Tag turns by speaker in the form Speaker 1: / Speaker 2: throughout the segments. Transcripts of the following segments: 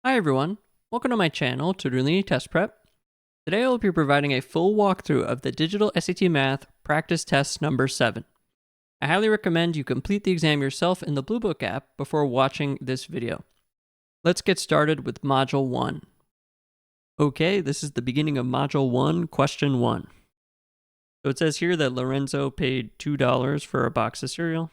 Speaker 1: Hi everyone, welcome to my channel, Tutorly Test Prep. Today I will be providing a full walkthrough of the Digital SAT Math Practice Test number 7. I highly recommend you complete the exam yourself in the Blue Book app before watching this video. Let's get started with Module 1. Okay, this is the beginning of Module 1, Question 1. So it says here that Lorenzo paid $2 for a box of cereal,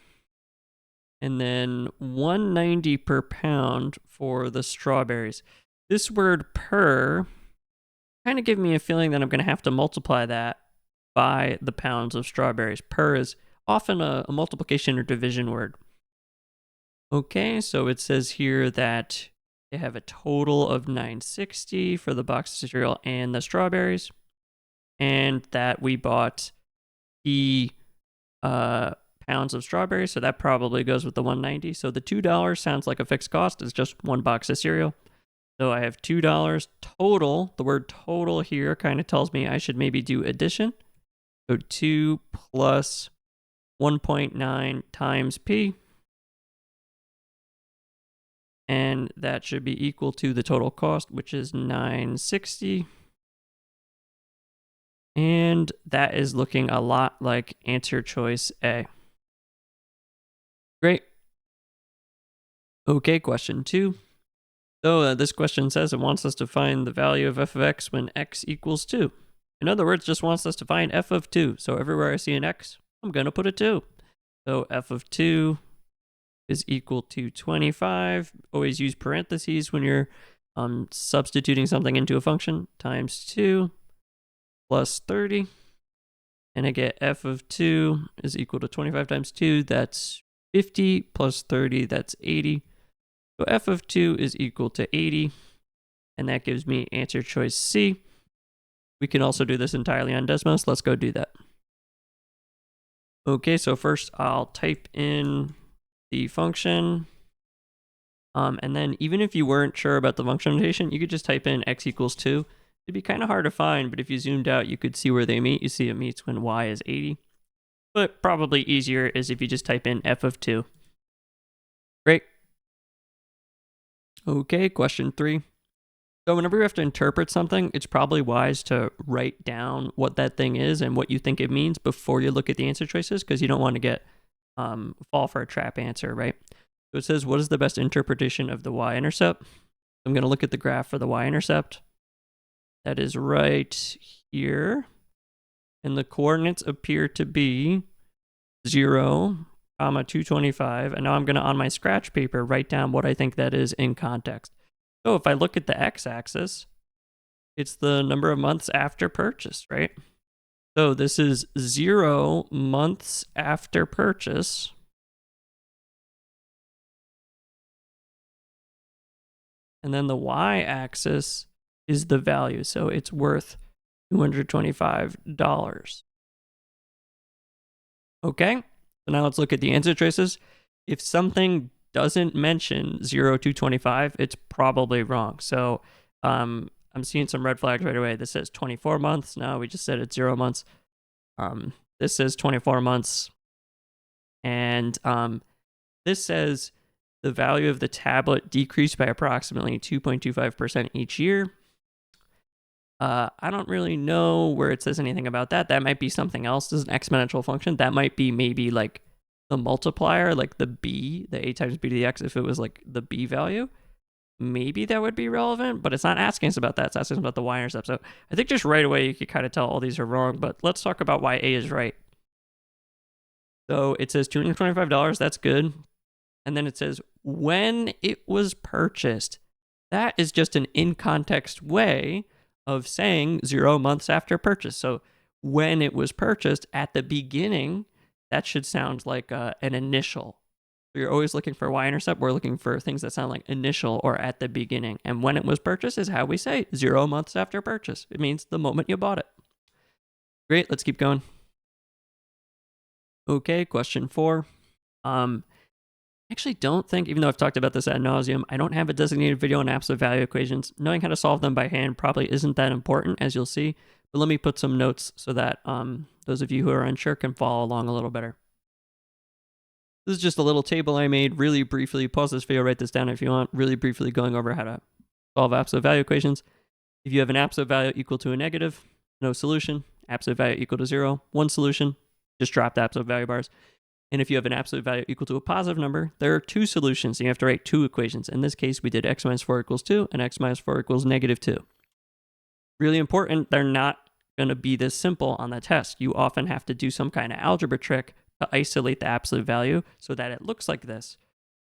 Speaker 1: and then $1.90 per pound for the strawberries. This word per kind of give me a feeling that I'm going to have to multiply that by the pounds of strawberries. Per is often a multiplication or division word. Okay, so it says here that they have a total of $9.60 for the box of cereal and the strawberries, and that we bought the pounds of strawberries, so that probably goes with the $1.90. So the $2 sounds like a fixed cost. It's just one box of cereal. So I have $2 total. The word total here kind of tells me I should maybe do addition. So 2 plus 1.9 times P. And that should be equal to the total cost, which is $9.60. And that is looking a lot like answer choice A. Great. Okay, question 2. So this question says it wants us to find the value of f of x when x equals 2. In other words, just wants us to find f of 2. So everywhere I see an x, I'm going to put a 2. So f of 2 is equal to 25. Always use parentheses when you're substituting something into a function. Times 2 plus 30. And I get f of 2 is equal to 25 times 2. That's 50 plus 30. That's 80. So f of 2 is equal to 80, and that gives me answer choice C. We can also do this entirely on Desmos. Let's go do that. Okay, so first I'll type in the function, and then even if you weren't sure about the function notation, you could just type in x equals 2. It'd be kind of hard to find, but if you zoomed out, you could see where they meet. You see it meets when y is 80. But probably easier is if you just type in f of 2. Great. Okay, question 3. So whenever you have to interpret something, it's probably wise to write down what that thing is and what you think it means before you look at the answer choices, because you don't want to get fall for a trap answer, right? So it says, what is the best interpretation of the y-intercept? I'm going to look at the graph for the y-intercept. That is right here. And the coordinates appear to be 0, 225, and now I'm going to, on my scratch paper, write down what I think that is in context. So if I look at the x-axis, it's the number of months after purchase, right? So this is 0 months after purchase. And then the y-axis is the value, so it's worth $225. Okay? So now let's look at the answer choices. If something doesn't mention 0 to 25, it's probably wrong. So I'm seeing some red flags right away. This says 24 months. No, we just said it's 0 months. This says 24 months. And this says the value of the tablet decreased by approximately 2.25% each year. I don't really know where it says anything about that. That might be something else. This is an exponential function. That might be maybe like the multiplier, like the b, the a times b to the x, if it was like the b value. Maybe that would be relevant, but it's not asking us about that. It's asking us about the y-intercept. So I think just right away you could kind of tell all these are wrong, but let's talk about why a is right. So it says $225. That's good. And then it says when it was purchased. That is just an in-context way of saying 0 months after purchase. So when it was purchased at the beginning, that should sound like an initial. So you're always looking for y-intercept. We're looking for things that sound like initial or at the beginning. And when it was purchased is how we say 0 months after purchase. It means the moment you bought it. Great, let's keep going. Okay, question 4. Actually don't think, even though I've talked about this ad nauseum, I don't have a designated video on absolute value equations. Knowing how to solve them by hand probably isn't that important, as you'll see. But let me put some notes so that those of you who are unsure can follow along a little better. This is just a little table I made really briefly. Pause this video, write this down if you want. Really briefly going over how to solve absolute value equations. If you have an absolute value equal to a negative, no solution. Absolute value equal to 0, one solution. Just drop the absolute value bars. And if you have an absolute value equal to a positive number, there are two solutions. You have to write two equations. In this case, we did x minus 4 equals 2 and x minus 4 equals negative 2. Really important, they're not going to be this simple on the test. You often have to do some kind of algebra trick to isolate the absolute value so that it looks like this.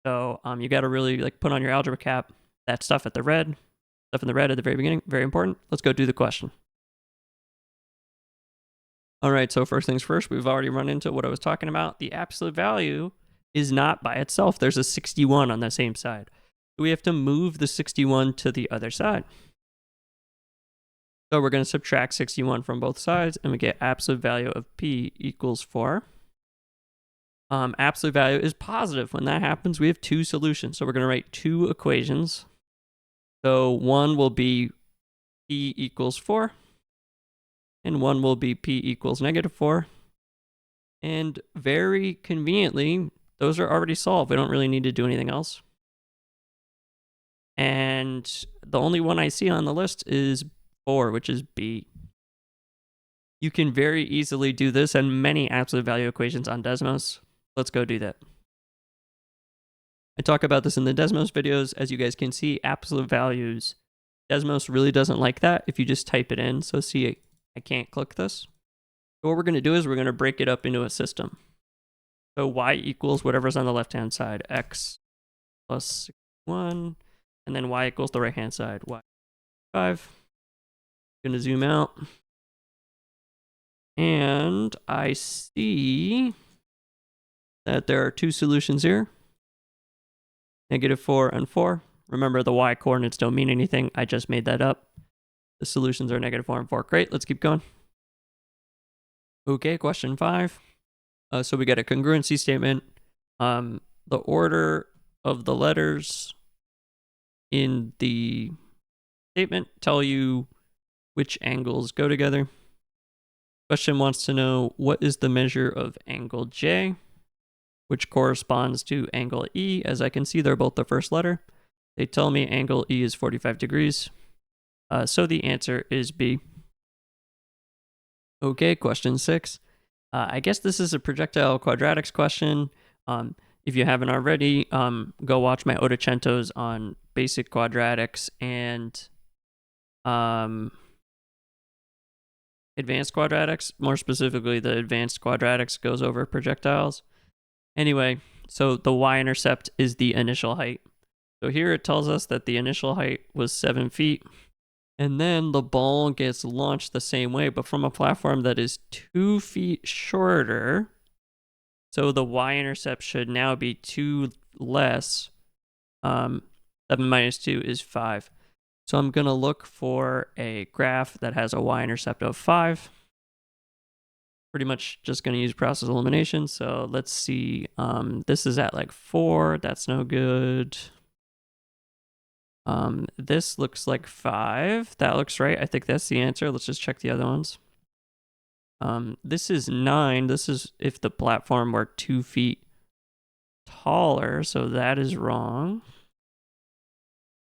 Speaker 1: So you got to really put on your algebra cap. That stuff in the red at the very beginning, very important. Let's go do the question. All right, so first things first, we've already run into what I was talking about. The absolute value is not by itself. There's a 61 on the same side. So we have to move the 61 to the other side. So we're going to subtract 61 from both sides, and we get absolute value of p equals 4. Absolute value is positive. When that happens, we have two solutions. So we're going to write two equations. So one will be p equals 4. And one will be p equals negative 4. And very conveniently, those are already solved. We don't really need to do anything else. And the only one I see on the list is 4, which is b. You can very easily do this and many absolute value equations on Desmos. Let's go do that. I talk about this in the Desmos videos. As you guys can see, absolute values. Desmos really doesn't like that if you just type it in. So see, I can't click this. So what we're going to do is we're going to break it up into a system. So y equals whatever's on the left-hand side, x plus 61, and then y equals the right-hand side, y 5. I'm going to zoom out. And I see that there are two solutions here. Negative 4 and 4. Remember, the y coordinates don't mean anything. I just made that up. The solutions are negative 4 and 4. Great, let's keep going. Okay, question 5. So we get a congruency statement. The order of the letters in the statement tell you which angles go together. Question wants to know what is the measure of angle J, which corresponds to angle E. As I can see, they're both the first letter. They tell me angle E is 45 degrees. So the answer is B. Okay, question 6. I guess this is a projectile quadratics question. If you haven't already, go watch my Ottacentos on basic quadratics and advanced quadratics. More specifically, the advanced quadratics goes over projectiles. Anyway, so the y-intercept is the initial height. So here it tells us that the initial height was 7 feet. And then the ball gets launched the same way, but from a platform that is 2 feet shorter. So the y-intercept should now be 2 less. 7 minus 2 is 5. So I'm going to look for a graph that has a y-intercept of 5. Pretty much just going to use process elimination. So let's see. This is at like 4. That's no good. This looks like 5. That looks right. I think that's the answer. Let's just check the other ones. This is 9. This is if the platform were 2 feet taller. So that is wrong.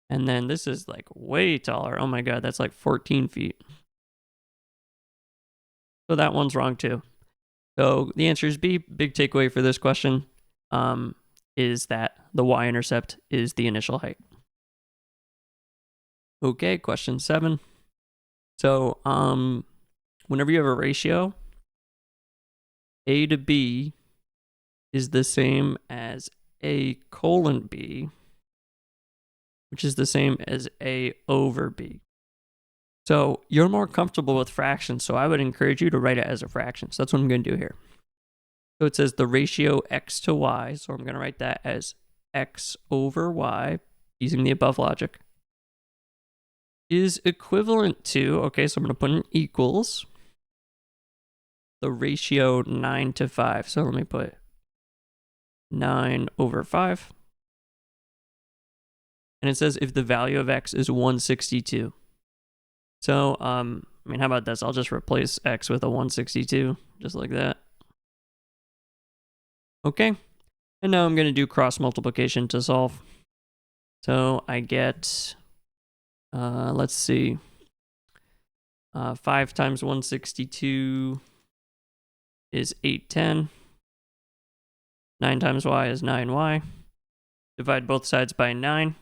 Speaker 1: And then this is like way taller. Oh my God, that's like 14 feet. So that one's wrong too. So the answer is B. Big takeaway for this question is that the y-intercept is the initial height. Okay, question 7. So whenever you have a ratio, A to B is the same as A colon B, which is the same as A over B. So you're more comfortable with fractions, so I would encourage you to write it as a fraction. So that's what I'm going to do here. So it says the ratio x to y, so I'm going to write that as x over y, using the above logic, is equivalent to, okay, so I'm going to put in equals the ratio 9 to 5. So let me put 9 over 5. And it says if the value of x is 162. So, I mean, how about this? I'll just replace x with a 162, just like that. Okay. And now I'm going to do cross multiplication to solve. So I get Let's see. 5 times 162 is 810. 9 times y is 9y. Divide both sides by 9.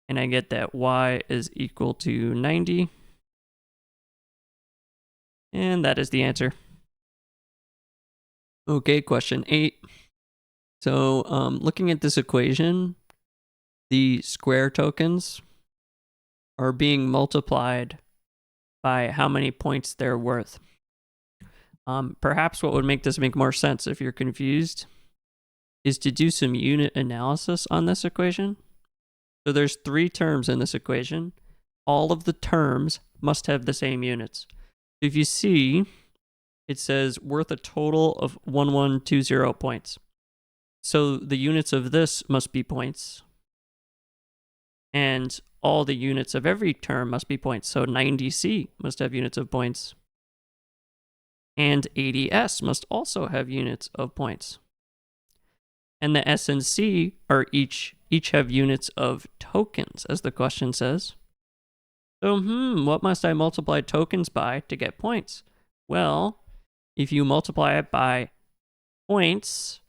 Speaker 1: And I get that y is equal to 90. And that is the answer. Okay, question 8. So looking at this equation, the square tokens are being multiplied by how many points they're worth. Perhaps what would make this make more sense if you're confused is to do some unit analysis on this equation. So there's 3 terms in this equation. All of the terms must have the same units. If you see, it says worth a total of 1120 points. So the units of this must be points. And all the units of every term must be points. So 90C must have units of points. And 80S must also have units of points. And the S and C are each have units of tokens, as the question says. So, what must I multiply tokens by to get points? Well, if you multiply it by points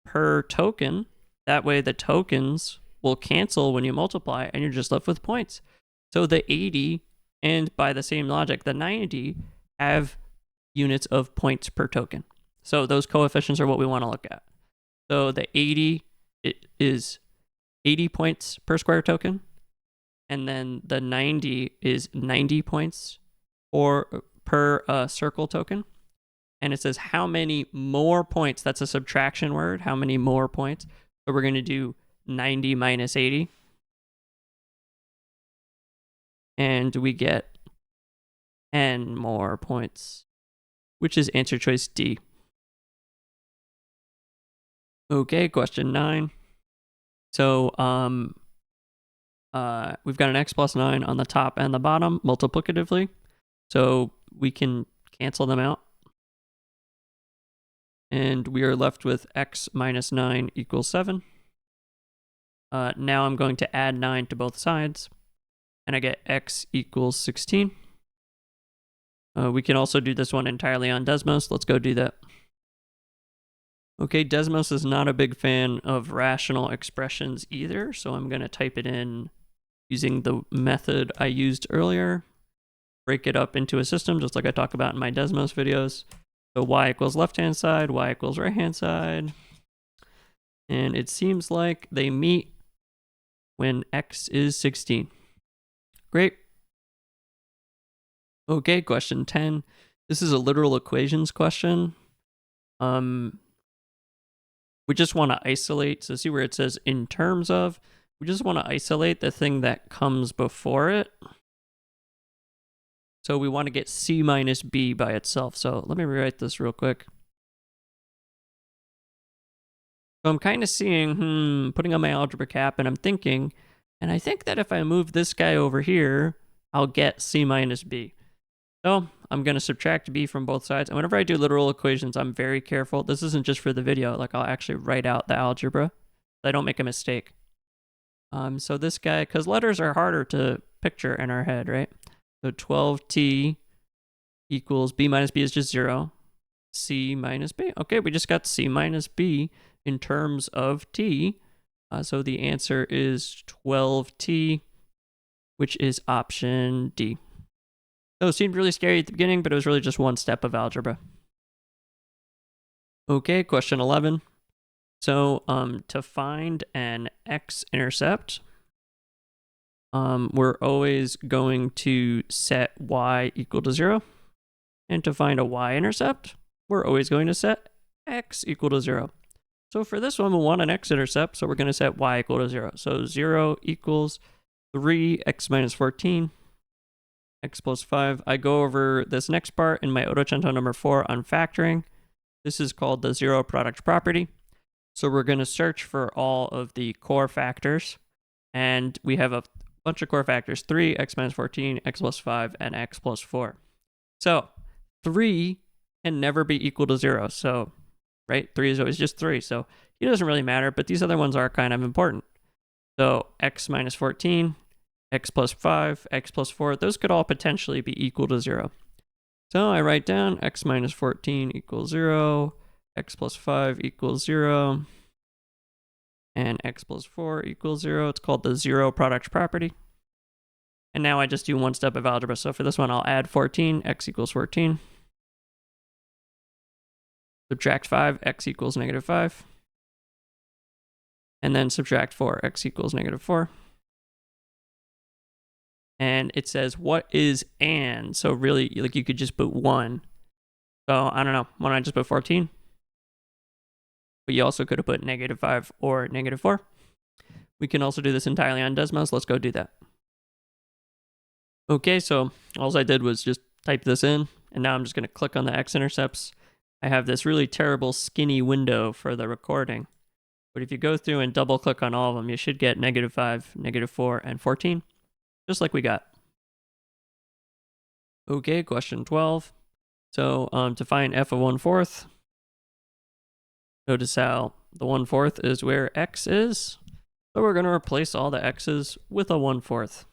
Speaker 1: per token, that way the tokens will cancel when you multiply and you're just left with points. So the 80 and by the same logic, the 90 have units of points per token. So those coefficients are what we want to look at. So the 80 is 80 points per square token. And then the 90 is 90 points per circle token. And it says how many more points. That's a subtraction word. How many more points? So we're going to do 90 minus 80. And we get n more points, which is answer choice D. Okay, question 9. So we've got an x plus 9 on the top and the bottom multiplicatively. So we can cancel them out. And we are left with x minus 9 equals 7. Now I'm going to add 9 to both sides. And I get x equals 16. We can also do this one entirely on Desmos. Let's go do that. Okay, Desmos is not a big fan of rational expressions either, so I'm going to type it in using the method I used earlier. Break it up into a system, just like I talk about in my Desmos videos. So y equals left-hand side, y equals right-hand side. And it seems like they meet when x is 16. Great. Okay, question 10. This is a literal equations question. We just want to isolate, so see where it says in terms of, we just want to isolate the thing that comes before it. So we want to get c minus b by itself. So let me rewrite this real quick. So I'm kind of seeing, putting on my algebra cap, and I'm thinking, and I think that if I move this guy over here, I'll get c minus b. So I'm going to subtract b from both sides. And whenever I do literal equations, I'm very careful. This isn't just for the video. Like, I'll actually write out the algebra so I don't make a mistake. So this guy, because letters are harder to picture in our head, right? So 12t equals b minus b is just 0. C minus b. Okay, we just got c minus b in terms of t. So the answer is 12t, which is option D. So it seemed really scary at the beginning, but it was really just one step of algebra. Okay, question 11. So to find an x-intercept, we're always going to set y equal to 0. And to find a y-intercept, we're always going to set x equal to 0. So for this one, we want an x-intercept, so we're going to set y equal to 0. So 0 equals 3x minus 14. X plus 5. I go over this next part in my Ottocento number 4 on factoring. This is called the zero product property. So we're going to search for all of the core factors. And we have a bunch of core factors: 3, x minus 14, x plus 5, and x plus 4. So 3 can never be equal to 0. So, right, 3 is always just 3. So it doesn't really matter, but these other ones are kind of important. So x minus 14 x plus 5, x plus 4, those could all potentially be equal to 0. So I write down x minus 14 equals 0, x plus 5 equals 0, and x plus 4 equals 0. It's called the zero product property. And now I just do one step of algebra. So for this one, I'll add 14, x equals 14. Subtract 5, x equals negative 5. And then subtract 4, x equals negative 4. And it says, what is and? So really, like, you could just put 1. So I don't know, why don't I just put 14? But you also could have put negative 5 or negative 4. We can also do this entirely on Desmos. Let's go do that. Okay, so all I did was just type this in, and now I'm just going to click on the x-intercepts. I have this really terrible skinny window for the recording. But if you go through and double click on all of them, you should get negative 5, negative 4, and 14, just like we got. Okay, question 12. So to find f of 1/4, notice how the 1/4 is where x is. So we're going to replace all the x's with a 1/4.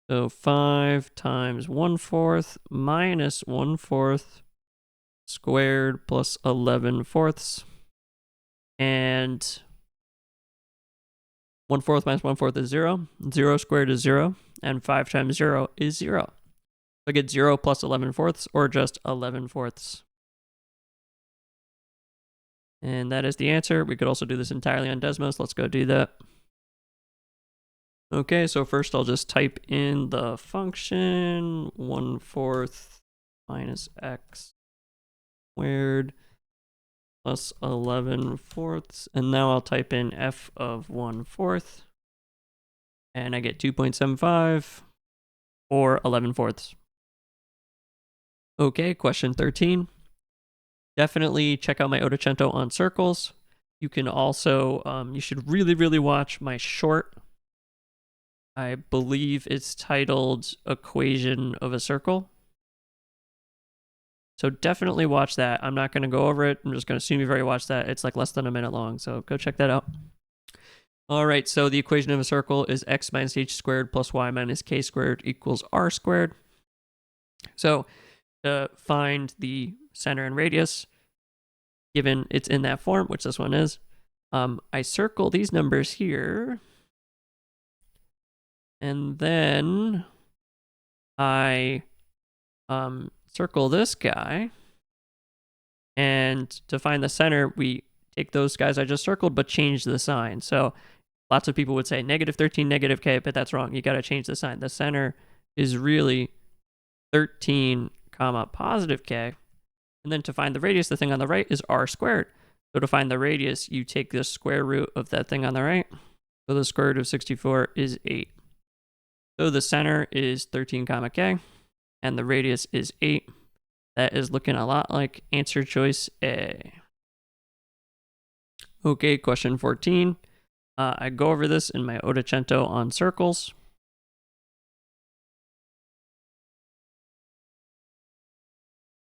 Speaker 1: So 5 times 1/4 minus 1/4 squared plus 11/4. And 1/4 minus 1/4 is 0. 0 squared is 0. And 5 times 0 is 0. So I get 0 plus 11/4 or just 11/4. And that is the answer. We could also do this entirely on Desmos. Let's go do that. Okay, so first I'll just type in the function 1/4 minus x squared plus 11/4. And now I'll type in f of 1/4. And I get 2.75 or 11/4. Okay, question 13. Definitely check out my Ottocento on circles. You can also, you should really watch my short. I believe it's titled Equation of a Circle. So definitely watch that. I'm not going to go over it. I'm just going to assume you've already watched that. It's like less than a minute long, so go check that out. All right, so the equation of a circle is x minus h squared plus y minus k squared equals r squared. So to find the center and radius, given it's in that form, which this one is, I circle these numbers here. And then I circle this guy. And to find the center, we take those guys I just circled, but change the sign. So lots of people would say negative 13, negative k, but that's wrong. You got to change the sign. The center is really 13 comma positive k. And then to find the radius, the thing on the right is r squared. So to find the radius, you take the square root of that thing on the right. So the square root of 64 is 8. So the center is 13 comma k, and the radius is 8. That is looking a lot like answer choice A. Okay, question 14. I go over this in my Ottocento on circles.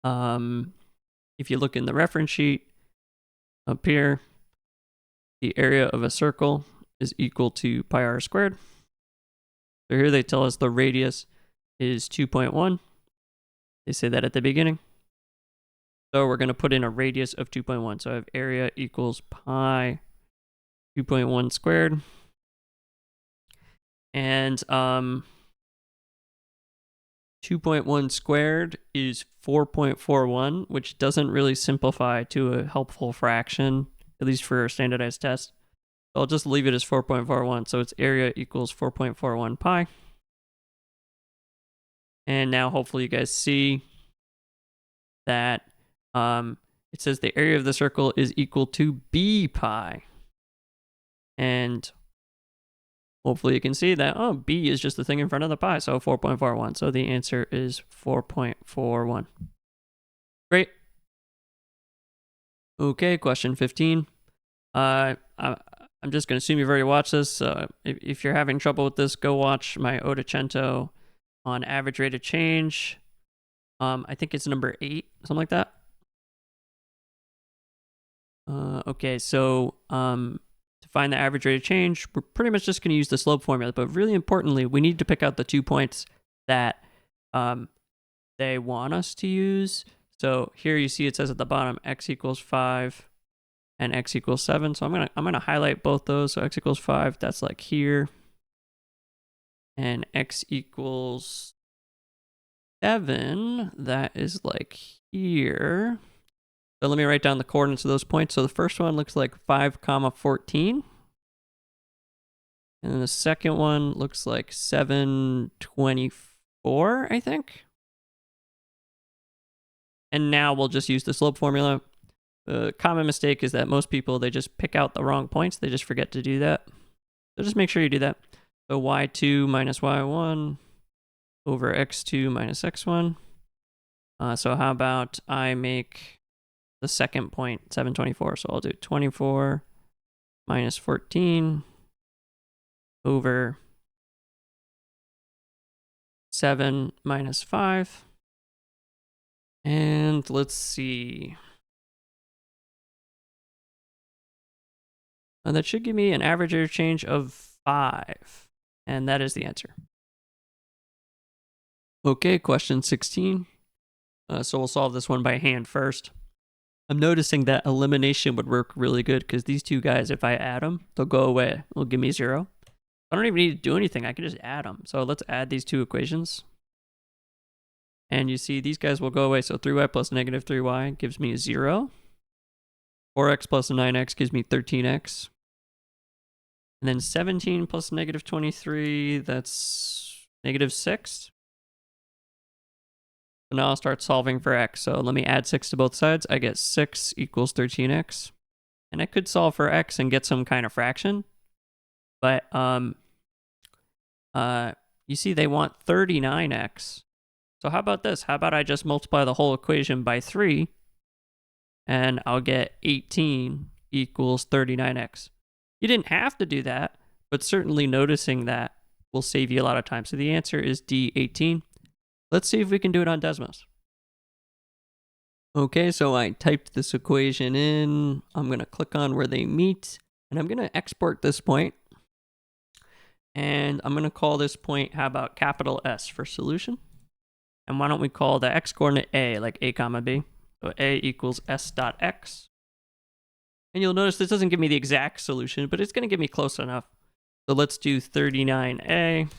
Speaker 1: If you look in the reference sheet up here, the area of a circle is equal to pi r squared. So here they tell us the radius is 2.1. They say that at the beginning. So we're going to put in a radius of 2.1. So I have area equals pi 2.1 squared. And 2.1 squared is 4.41, which doesn't really simplify to a helpful fraction, at least for a standardized test. So I'll just leave it as 4.41. So its area equals 4.41 pi. And now hopefully you guys see that it says the area of the circle is equal to b pi. And hopefully you can see that, oh, b is just the thing in front of the pi, so 4.41. So the answer is 4.41. Great. Okay, question 15. I'm just going to assume you've already watched this. If you're having trouble with this, go watch my Ottocento on average rate of change. I think it's number 8, something like that. Okay, so To find the average rate of change, we're pretty much just going to use the slope formula. But really importantly, we need to pick out the 2 points that they want us to use. So here you see it says at the bottom x equals 5 and x equals 7. So I'm gonna highlight both those. So x equals 5, that's like here, and x equals 7, that is like here. So let me write down the coordinates of those points. So the first one looks like 5, 14. And then the second one looks like 724, I think. And now we'll just use the slope formula. The common mistake is that most people, they just pick out the wrong points. They just forget to do that. So just make sure you do that. So y2 minus y1 over x2 minus x1. So how about I make the second point 724. So I'll do 24 minus 14 over 7 minus 5. And let's see. And that should give me an average interchange of 5. And that is the answer. Okay, question 16. So we'll solve this one by hand first. I'm noticing that elimination would work really good because these two guys, if I add them, they'll go away. It'll give me 0. I don't even need to do anything. I can just add them. So let's add these two equations. And you see these guys will go away. So 3y plus negative 3y gives me 0. 4x plus 9x gives me 13x. And then 17 plus negative 23, that's negative 6. So now I'll start solving for x. So let me add 6 to both sides. I get 6 equals 13x. And I could solve for x and get some kind of fraction. But you see they want 39x. So how about this? How about I just multiply the whole equation by 3, and I'll get 18 equals 39x. You didn't have to do that, but certainly noticing that will save you a lot of time. So the answer is D, 18. Let's see if we can do it on Desmos. Okay, so I typed this equation in. I'm going to click on where they meet, and I'm going to export this point. And I'm going to call this point, how about capital S for solution? And why don't we call the x-coordinate A, like A comma B? So A equals S dot X. And you'll notice this doesn't give me the exact solution, but it's going to give me close enough. So let's do 39A.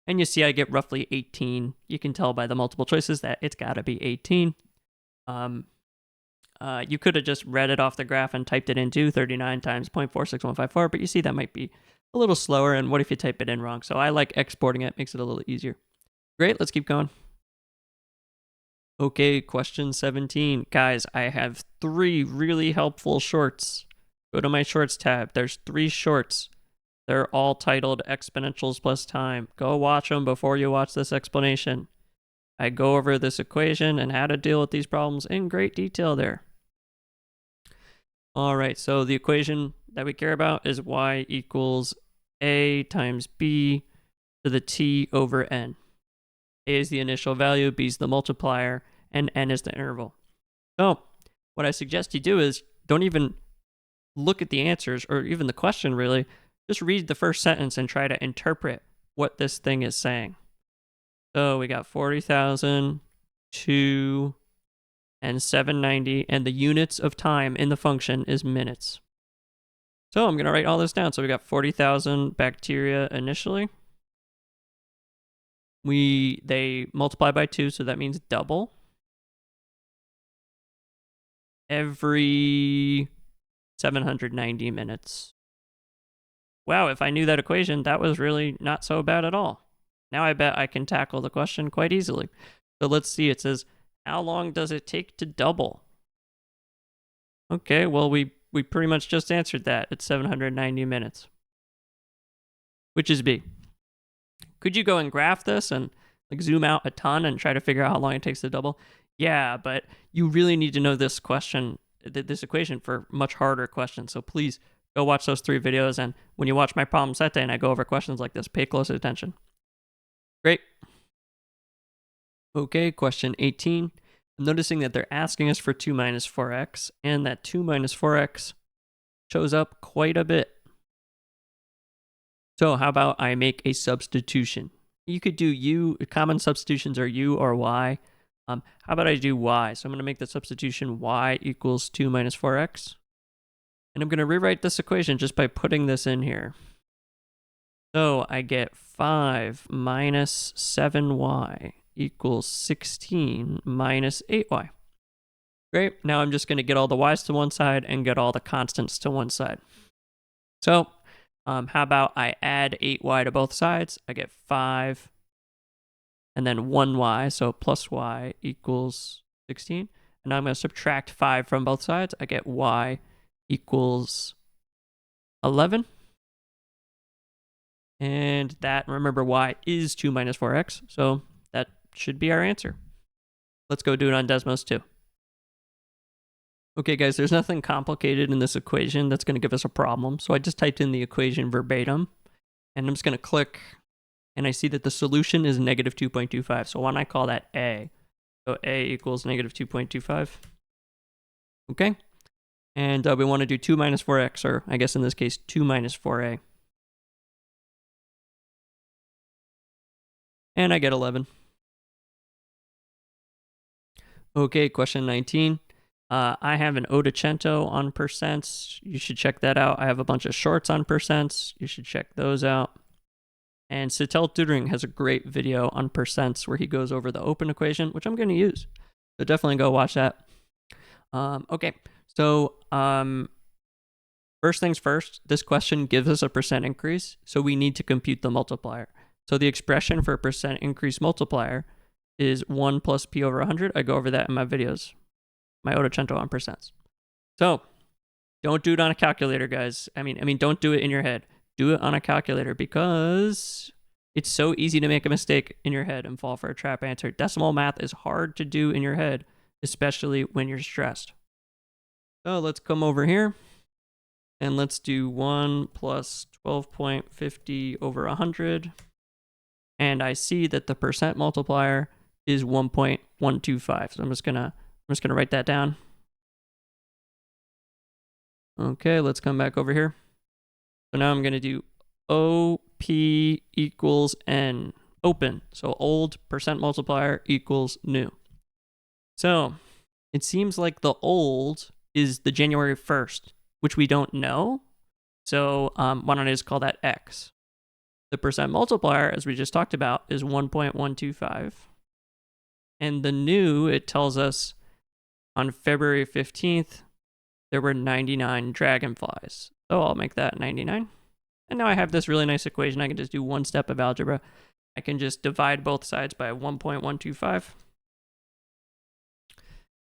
Speaker 1: And you see I get roughly 18. You can tell by the multiple choices that it's got to be 18. You could have just read it off the graph and typed it into 39 times 0.46154, but you see that might be a little slower. And what if you type it in wrong? So I like exporting it, makes it a little easier. Great, let's keep going. Okay, question 17. Guys, I have 3 really helpful shorts. Go to my shorts tab. There's 3 shorts. They're all titled exponentials plus time. Go watch them before you watch this explanation. I go over this equation and how to deal with these problems in great detail there. All right, so the equation that we care about is y equals a times b to the t over n. A is the initial value, B is the multiplier, and N is the interval. So what I suggest you do is don't even look at the answers or even the question really. Just read the first sentence and try to interpret what this thing is saying. So we got 40,000, 2, and 790, and the units of time in the function is minutes. So I'm going to write all this down. So we got 40,000 bacteria initially. They multiply by 2, so that means double. Every 790 minutes. Wow, if I knew that equation, that was really not so bad at all. Now I bet I can tackle the question quite easily. So let's see, it says, how long does it take to double? Okay, well, we pretty much just answered that. It's 790 minutes, which is B. Could you go and graph this and like zoom out a ton and try to figure out how long it takes to double? Yeah, but you really need to know this question, this equation for much harder questions. So please go watch those 3 videos. And when you watch my problem set day and I go over questions like this, pay close attention. Great. Okay, question 18. I'm noticing that they're asking us for 2 minus 4x and that 2 minus 4x shows up quite a bit. So how about I make a substitution? You could do u, common substitutions are u or y. How about I do y? So I'm going to make the substitution y equals 2 minus 4x. And I'm going to rewrite this equation just by putting this in here. So I get 5 minus 7y equals 16 minus 8y. Great. Now I'm just going to get all the y's to one side and get all the constants to one side. So how about I add 8y to both sides? I get 5 and then 1y, so plus y equals 16. And now I'm going to subtract 5 from both sides. I get y equals 11. And that, remember, y is 2 minus 4x, so that should be our answer. Let's go do it on Desmos too. Okay, guys, there's nothing complicated in this equation that's going to give us a problem. So I just typed in the equation verbatim, and I'm just going to click, and I see that the solution is negative 2.25. So why don't I call that A? So A equals negative 2.25. Okay. And we want to do 2 minus 4x, or I guess in this case, 2 minus 4a. And I get 11. Okay, question 19. I have an Ottocento on percents. You should check that out. I have a bunch of shorts on percents. You should check those out. And Sitel Tutoring has a great video on percents where he goes over the open equation, which I'm going to use. So definitely go watch that. Okay, so first things first, this question gives us a percent increase, so we need to compute the multiplier. So the expression for a percent increase multiplier is 1 plus p over 100. I go over that in my videos, my Ottocento on percents. So don't do it on a calculator, guys. I mean, don't do it in your head. Do it on a calculator because it's so easy to make a mistake in your head and fall for a trap answer. Decimal math is hard to do in your head, especially when you're stressed. So let's come over here and let's do 1 plus 12.50 over 100. And I see that the percent multiplier is 1.125. So I'm just gonna write that down. Okay, let's come back over here. So now I'm gonna do OP equals N, open. So old percent multiplier equals new. So it seems like the old is the January 1st, which we don't know. So why don't I just call that X? The percent multiplier, as we just talked about, is 1.125. And the new, it tells us on February 15th, there were 99 dragonflies. So I'll make that 99. And now I have this really nice equation. I can just do one step of algebra. I can just divide both sides by 1.125.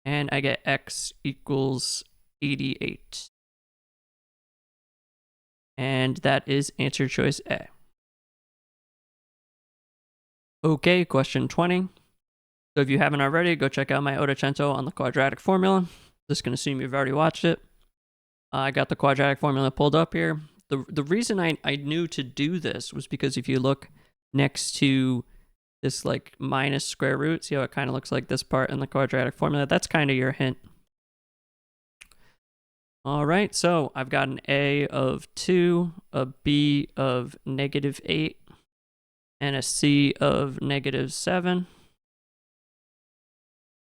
Speaker 1: And I get X equals 88. And that is answer choice A. Okay, question 20. So if you haven't already, go check out my Ottocento on the quadratic formula. Just going to assume you've already watched it. I got the quadratic formula pulled up here. The reason I knew to do this was because if you look next to this like minus square root, see how it kind of looks like this part in the quadratic formula? That's kind of your hint. All right, so I've got an A of 2, a B of -8, and a C of -7.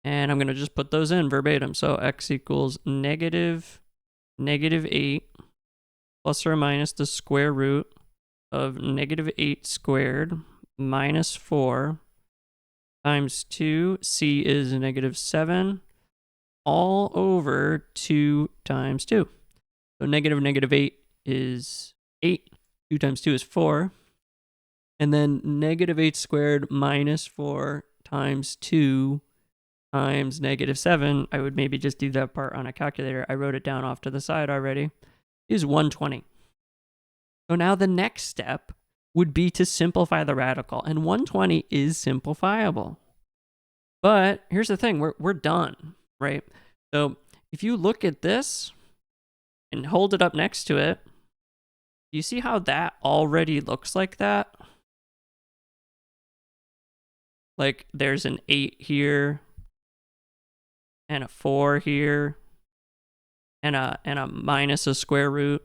Speaker 1: And I'm going to just put those in verbatim. So X equals -8 plus or minus the square root of -8 squared minus 4 times 2. C is -7 all over 2 times 2. So -8 is 8. 2 times 2 is 4. And then -8 squared minus 4 times 2 times -7. I would maybe just do that part on a calculator. I wrote it down off to the side already. Is 120. So now the next step would be to simplify the radical. And 120 is simplifiable. But here's the thing. We're done, right? So if you look at this and hold it up next to it, you see how that already looks like that? Like there's an 8 here and a 4 here and a minus a square root.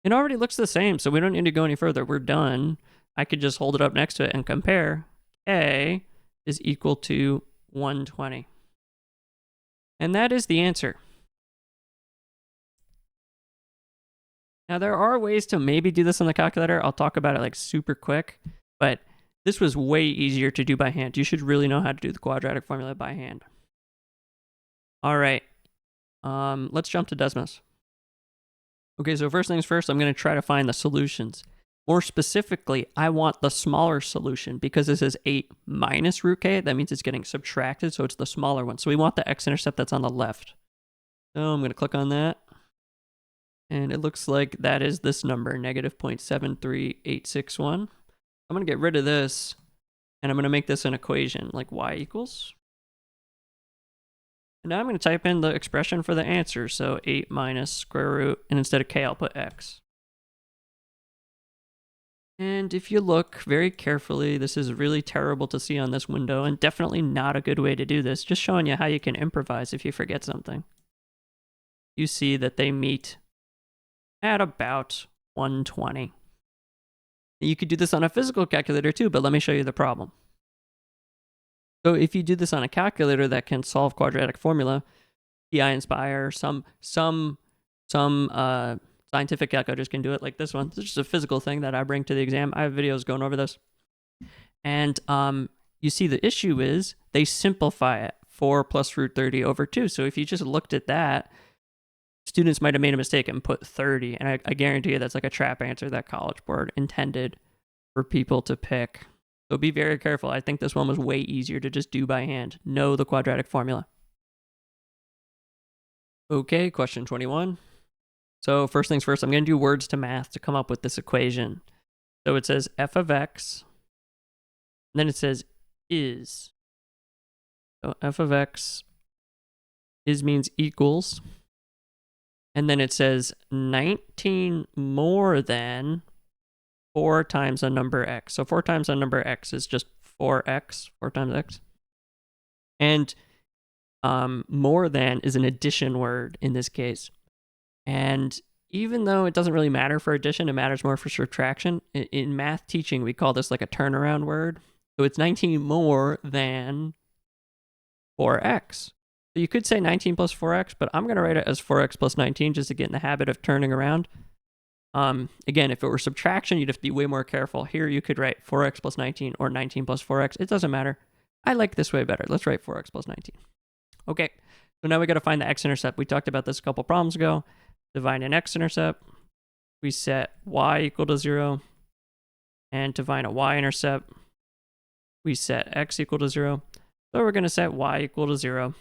Speaker 1: It already looks the same, so we don't need to go any further. We're done. I could just hold it up next to it and compare. K is equal to 120. And that is the answer. Now, there are ways to maybe do this on the calculator. I'll talk about it like super quick, but this was way easier to do by hand. You should really know how to do the quadratic formula by hand. All right. Let's jump to Desmos. Okay, so first things first, I'm going to try to find the solutions. More specifically, I want the smaller solution because this is 8 minus root k. That means it's getting subtracted, so it's the smaller one. So we want the x-intercept that's on the left. So I'm going to click on that. And it looks like that is this number, negative 0.73861. I'm going to get rid of this, and I'm going to make this an equation, like y equals. And now I'm going to type in the expression for the answer. So 8 minus square root, and instead of k, I'll put x. And if you look very carefully, this is really terrible to see on this window, and definitely not a good way to do this. Just showing you how you can improvise if you forget something. You see that they meet at about 120. You could do this on a physical calculator too, but let me show you the problem. So if you do this on a calculator that can solve quadratic formula, PI Inspire, some scientific calculators can do it, like this one. This is just a physical thing that I bring to the exam. I have videos going over this. And you see the issue is they simplify it, 4 plus root 30 over 2. So if you just looked at that, students might have made a mistake and put 30. And I guarantee you that's like a trap answer that College Board intended for people to pick. So be very careful. I think this one was way easier to just do by hand. Know the quadratic formula. Okay, question 21. So first things first, I'm going to do words to math to come up with this equation. So it says f of x, and then it says is. So f of x is means equals, and then it says 19 more than 4 times a number x. So 4 times a number x is just 4x, 4 times x. And more than is an addition word in this case. And even though it doesn't really matter for addition, it matters more for subtraction. In math teaching, we call this like a turnaround word. So it's 19 more than 4x. So you could say 19 plus 4x, but I'm going to write it as 4x plus 19 just to get in the habit of turning around. Again, if it were subtraction, you'd have to be way more careful. Here you could write 4x plus 19 or 19 plus 4x. It doesn't matter. I like this way better. Let's write 4x plus 19. Okay, so now we got to find the x-intercept. We talked about this a couple problems ago. Divide an x-intercept. We set y equal to 0. And to find a y-intercept, we set x equal to 0. So we're going to set y equal to 0.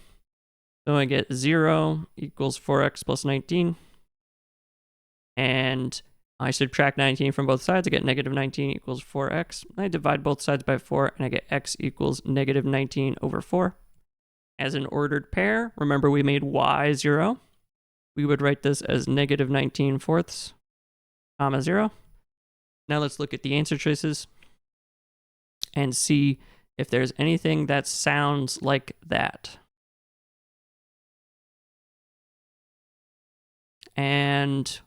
Speaker 1: So I get 0 equals 4x plus 19. And I subtract 19 from both sides. I get negative 19 equals 4x. I divide both sides by 4, and I get x equals negative 19 over 4. As an ordered pair, remember we made y 0. We would write this as negative 19 fourths, comma 0. Now let's look at the answer choices and see if there's anything that sounds like that. And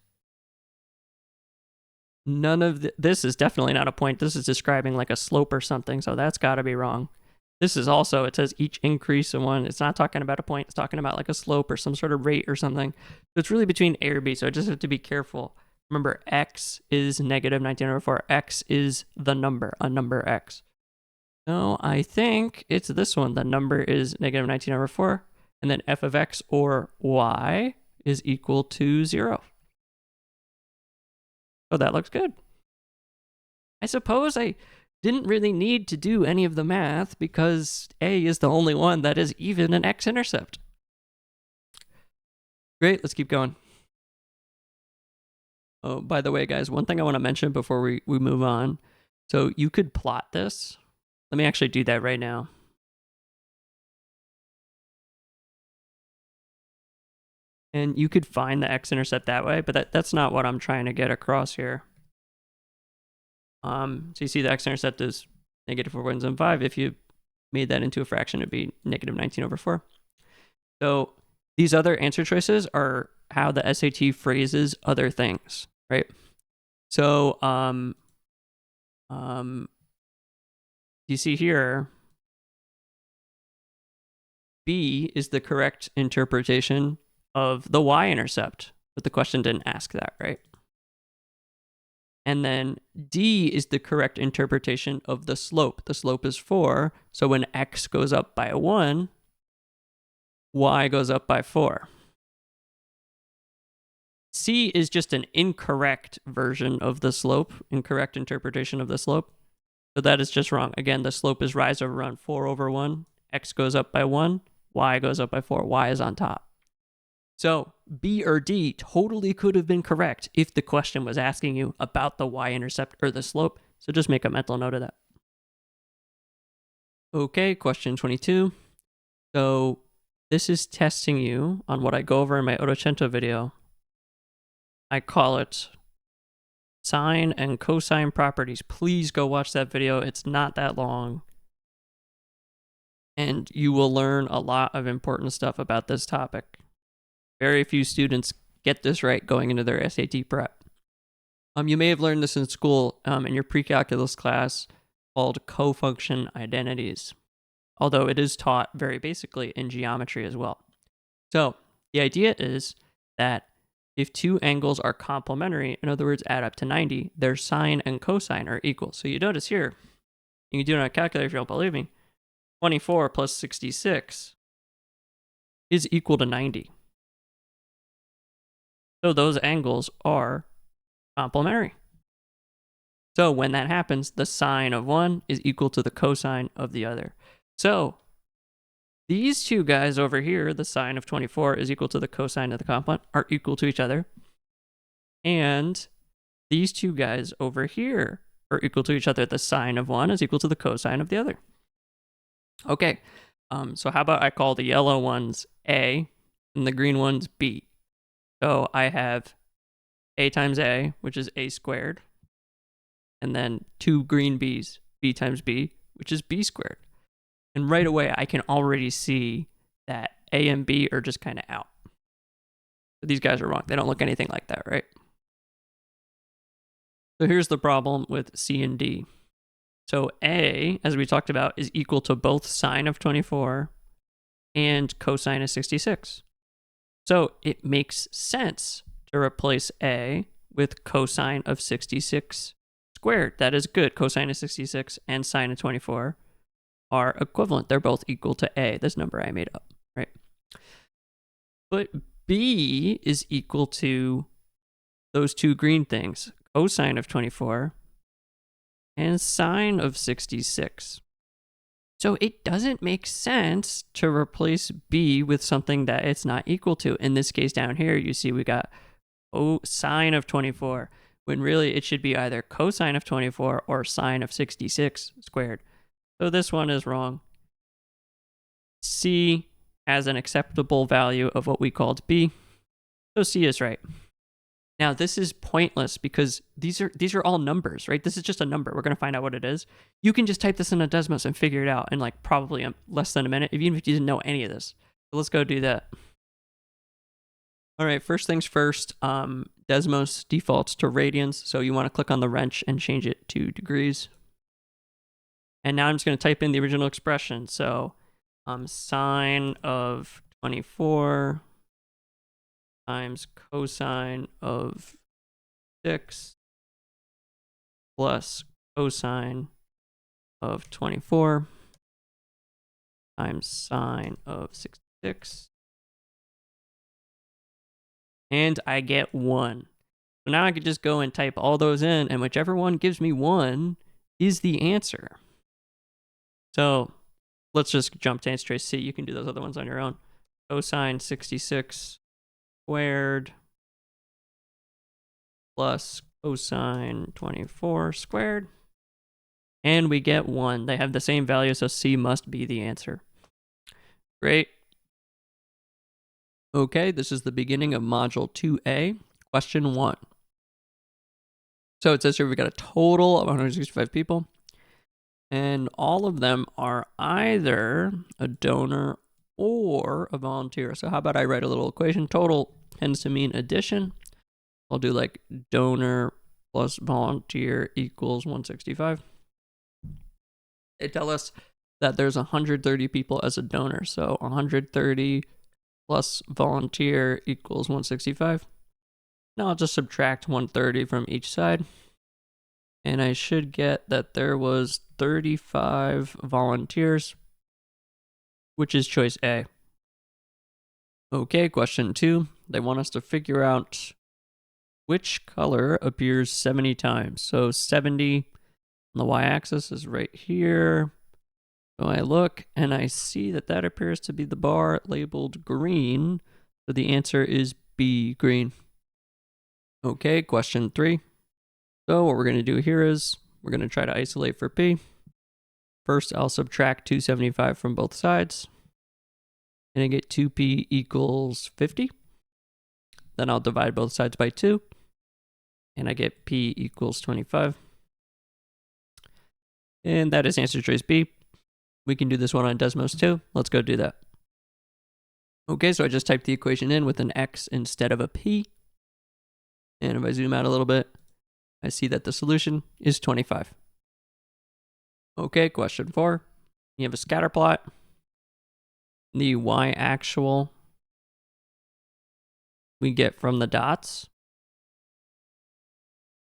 Speaker 1: none of this is definitely not a point. This is describing like a slope or something, so that's got to be wrong. This is also, it says each increase in one. It's not talking about a point. It's talking about like a slope or some sort of rate or something. So it's really between A or B, so I just have to be careful. Remember, x is negative 19 over 4. X is the number, a number x. So I think it's this one. The number is negative 19 over 4. And then f of x or y is equal to 0. So that looks good. I suppose I didn't really need to do any of the math because A is the only one that is even an x-intercept. Great, let's keep going. Oh, by the way, guys, one thing I want to mention before we move on. So you could plot this. Let me actually do that right now. And you could find the x-intercept that way, but that's not what I'm trying to get across here. So you see the x-intercept is negative 4.75. If you made that into a fraction, it'd be negative 19 over 4. So These other answer choices are how the SAT phrases other things, right? So, you see here, B is the correct interpretation of the y-intercept, but the question didn't ask that, right? And then D is the correct interpretation of the slope. The slope is 4, so when x goes up by 1, y goes up by 4. C is just an incorrect version of the slope, incorrect interpretation of the slope. So that is just wrong. Again, the slope is rise over run 4 over 1. X goes up by 1. Y goes up by 4. Y is on top. So B or D totally could have been correct if the question was asking you about the y-intercept or the slope. So just make a mental note of that. Okay, question 22. So this is testing you on what I go over in my Ottocento video. I call it sine and cosine properties. Please go watch that video. It's not that long. And you will learn a lot of important stuff about this topic. Very few students get this right going into their SAT prep. You may have learned this in school in your pre-calculus class called cofunction identities, although it is taught very basically in geometry as well. So the idea is that if two angles are complementary, in other words, add up to 90, their sine and cosine are equal. So you notice here, you can do it on a calculator if you don't believe me, 24 plus 66 is equal to 90. So those angles are complementary. So when that happens, the sine of one is equal to the cosine of the other. So these two guys over here, the sine of 24 is equal to the cosine of the complement, are equal to each other. And these two guys over here are equal to each other. The sine of one is equal to the cosine of the other. Okay, so how about I call the yellow ones A and the green ones B? So I have A times A, which is A squared, and then two green B's, B times B, which is B squared. And right away, I can already see that A and B are just kind of out. But these guys are wrong. They don't look anything like that, right? So here's the problem with C and D. So A, as we talked about, is equal to both sine of 24 and cosine of 66. So it makes sense to replace A with cosine of 66 squared. That is good. Cosine of 66 and sine of 24 are equivalent. They're both equal to A, this number I made up, right? But B is equal to those two green things, cosine of 24 and sine of 66. So it doesn't make sense to replace B with something that it's not equal to. In this case down here, you see we got sine of 24, when really it should be either cosine of 24 or sine of 66 squared. So this one is wrong. C has an acceptable value of what we called B. So C is right. Now this is pointless because these are all numbers, right? This is just a number. We're going to find out what it is. You can just type this in a Desmos and figure it out in like probably less than a minute, even if you didn't know any of this. So let's go do that. All right, first things first, Desmos defaults to radians. So you want to click on the wrench and change it to degrees. And now I'm just going to type in the original expression. So sine of 24 times cosine of 6 plus cosine of 24 times sine of 66. And I get 1. So now I could just go and type all those in, and whichever one gives me 1 is the answer. So let's just jump to answer choice C. You can do those other ones on your own. Cosine 66 squared plus cosine 24 squared. And we get 1. They have the same value, so C must be the answer. Great. Okay, this is the beginning of Module 2A, question 1. So it says here we've got a total of 165 people, and all of them are either a donor or a volunteer. So how about I write a little equation? Total tends to mean addition. I'll do like donor plus volunteer equals 165. They tell us that there's 130 people as a donor. So 130 plus volunteer equals 165. Now I'll just subtract 130 from each side. And I should get that there was 35 volunteers, which is choice A. Okay, question 2. They want us to figure out which color appears 70 times. So 70 on the y-axis is right here. So I look and I see that that appears to be the bar labeled green. So the answer is B, green. Okay, question 3. So what we're going to do here is we're going to try to isolate for P. First, I'll subtract 275 from both sides. And I get 2P equals 50. Then I'll divide both sides by 2. And I get P equals 25. And that is answer choice B. We can do this one on Desmos too. Let's go do that. Okay, so I just typed the equation in with an X instead of a P. And if I zoom out a little bit, I see that the solution is 25. Okay, question 4. You have a scatter plot. The y-actual we get from the dots.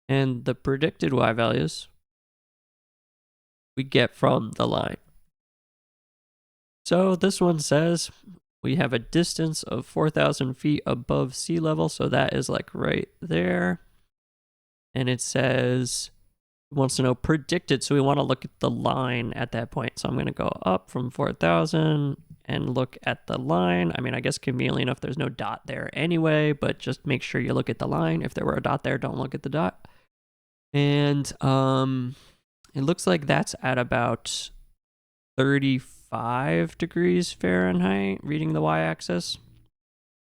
Speaker 1: And the predicted y values we get from the line. So this one says we have a distance of 4,000 feet above sea level. So that is like right there. And it says it wants to know predicted. So we want to look at the line at that point. So I'm going to go up from 4,000 and look at the line. I mean, I guess conveniently enough, there's no dot there anyway, but just make sure you look at the line. If there were a dot there, don't look at the dot. And it looks like that's at about 35 degrees Fahrenheit, reading the y-axis.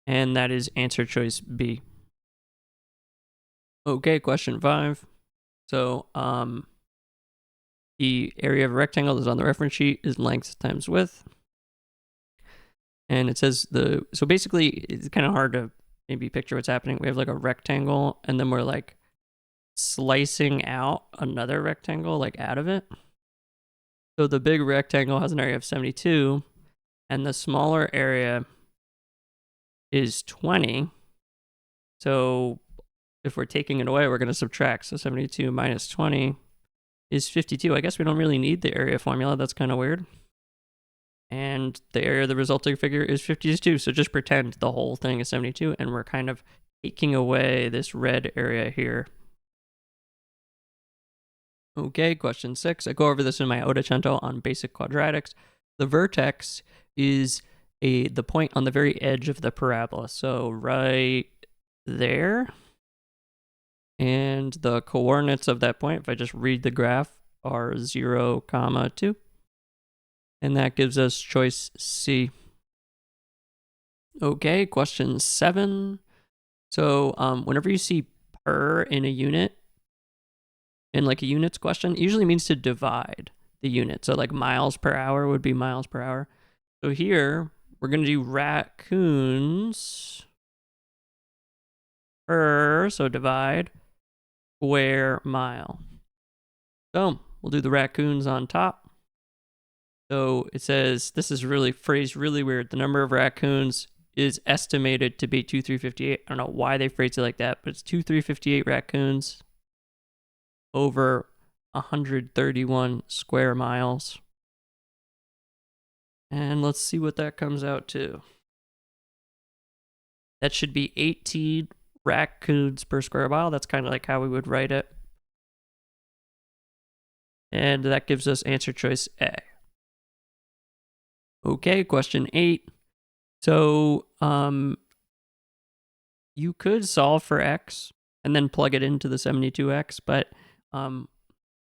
Speaker 1: And that is answer choice B. Okay, question 5. So the area of a rectangle that's on the reference sheet is length times width. And it says so basically it's kind of hard to maybe picture what's happening. We have like a rectangle and then we're like slicing out another rectangle like out of it. So the big rectangle has an area of 72 and the smaller area is 20. So if we're taking it away, we're going to subtract. So 72 minus 20 is 52. I guess we don't really need the area formula. That's kind of weird. And the area of the resulting figure is 52. So just pretend the whole thing is 72 and we're kind of taking away this red area here. Okay, question 6. I go over this in my Ottocento on basic quadratics. The vertex is the point on the very edge of the parabola. So right there. And the coordinates of that point, if I just read the graph, are 0, 2. And that gives us choice C. Okay, question 7. So whenever you see per in a unit, in like a units question, it usually means to divide the unit. So like miles per hour would be miles per hour. So here, we're going to do raccoons per, so divide, square mile. So we'll do the raccoons on top. So it says, this is really phrased really weird. The number of raccoons is estimated to be 2,358. I don't know why they phrased it like that, but it's 2,358 raccoons over 131 square miles. And let's see what that comes out to. That should be 18 raccoons per square mile. That's kind of like how we would write it. And that gives us answer choice A. Okay, question 8. So you could solve for x and then plug it into the 72x, but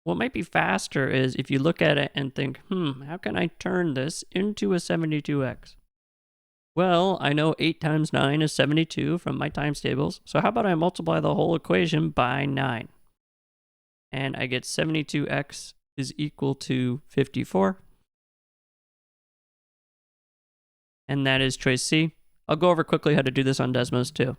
Speaker 1: what might be faster is if you look at it and think, how can I turn this into a 72x? Well, I know 8 times 9 is 72 from my times tables, so how about I multiply the whole equation by 9? And I get 72x is equal to 54. and that is choice C. I'll go over quickly how to do this on Desmos too.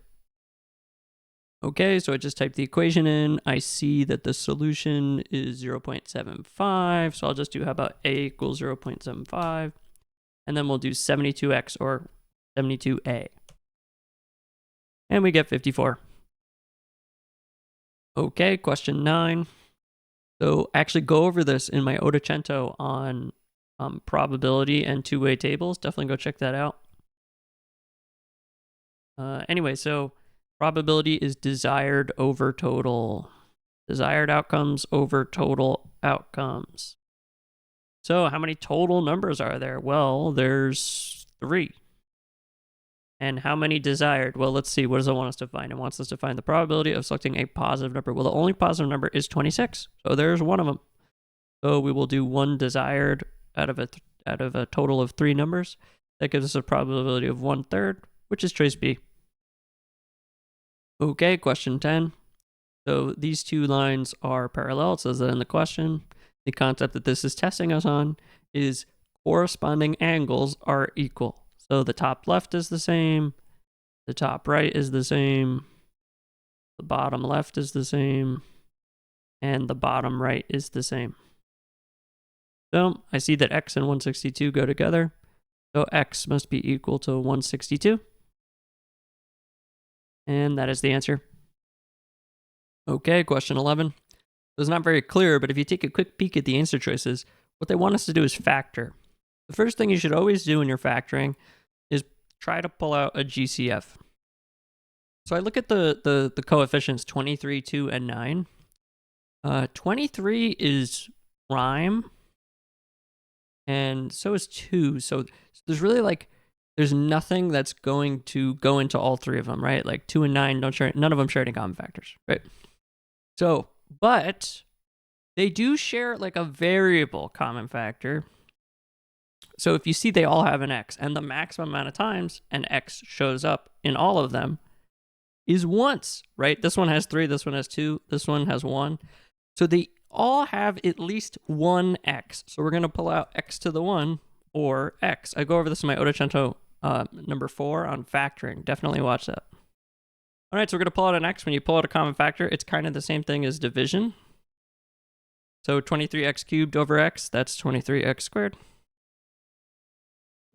Speaker 1: Okay, so I just typed the equation in. I see that the solution is 0.75, so I'll just do, how about A equals 0.75, and then we'll do 72x or 72a. And we get 54. Okay, question 9. So actually go over this in my Ottocento on probability and two-way tables. Definitely go check that out. Anyway, so probability is desired over total. Desired outcomes over total outcomes. So how many total numbers are there? Well, there's 3. And how many desired? Well, let's see. What does it want us to find? It wants us to find the probability of selecting a positive number. Well, the only positive number is 26. So there's one of them. So we will do 1 desired out of a total of 3 numbers. That gives us a probability of 1/3, which is choice B. Okay, question 10. So these 2 lines are parallel. It says that in the question. The concept that this is testing us on is corresponding angles are equal. So the top left is the same, the top right is the same, the bottom left is the same, and the bottom right is the same. So I see that x and 162 go together, so x must be equal to 162. And that is the answer. Okay, question 11. It's not very clear, but if you take a quick peek at the answer choices, what they want us to do is factor. The first thing you should always do when you're factoring is try to pull out a GCF. So I look at the coefficients 23, 2, and 9. 23 is prime, and so is 2. So there's really there's nothing that's going to go into all 3 of them, right? Like 2 and 9 don't share, none of them share any common factors, right? So, but they do share like a variable common factor. So if you see they all have an x, and the maximum amount of times an x shows up in all of them is once, right? This one has 3, this one has 2, this one has 1. So they all have at least one x. So we're going to pull out x to the 1 or x. I go over this in my Ottocento number 4 on factoring. Definitely watch that. All right, so we're going to pull out an x. When you pull out a common factor, it's kind of the same thing as division. So 23x cubed over x, that's 23x squared.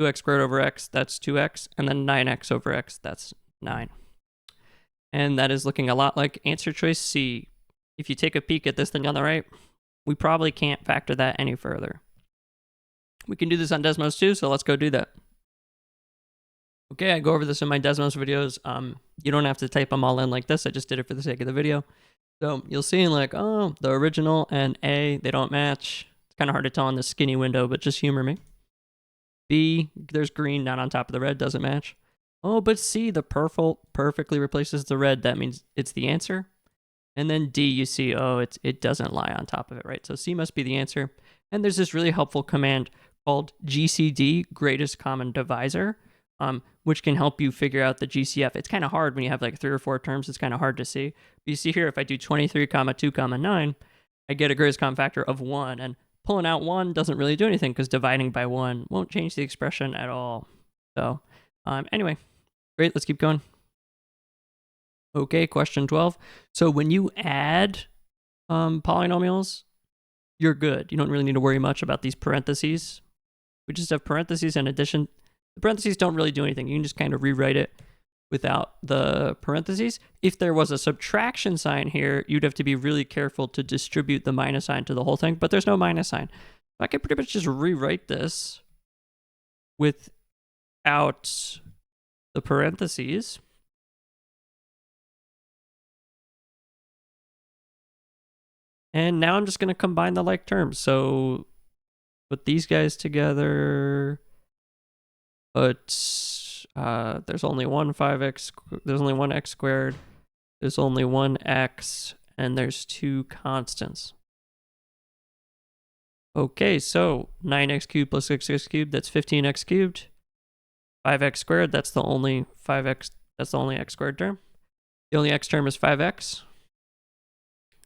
Speaker 1: 2x squared over x, that's 2x. And then 9x over x, that's 9. And that is looking a lot like answer choice C. If you take a peek at this thing on the right, we probably can't factor that any further. We can do this on Desmos too, so let's go do that. Okay, I go over this in my Desmos videos. You don't have to type them all in like this. I just did it for the sake of the video. So you'll see like, oh, the original and A, they don't match. It's kind of hard to tell in this skinny window, but just humor me. B, there's green not on top of the red, doesn't match. Oh, but C, the purple perfectly replaces the red. That means it's the answer. And then D, you see, oh, it doesn't lie on top of it, right? So C must be the answer. And there's this really helpful command called GCD, greatest common divisor, which can help you figure out the GCF. It's kind of hard when you have like 3 or 4 terms. It's kind of hard to see. But you see here, if I do 23, 2, 9, I get a greatest common factor of 1. And pulling out 1 doesn't really do anything because dividing by 1 won't change the expression at all. So anyway, great. Let's keep going. Okay, question 12. So when you add polynomials, you're good. You don't really need to worry much about these parentheses. We just have parentheses in addition. The parentheses don't really do anything. You can just kind of rewrite it without the parentheses. If there was a subtraction sign here, you'd have to be really careful to distribute the minus sign to the whole thing, but there's no minus sign. I could pretty much just rewrite this without the parentheses. And now I'm just going to combine the like terms. So put these guys together. But there's only one 5x. There's only one x squared. There's only one x. And there's 2 constants. Okay, so 9x cubed plus 6x cubed, that's 15x cubed. 5x squared, that's the only 5x. That's the only x squared term. The only x term is 5x.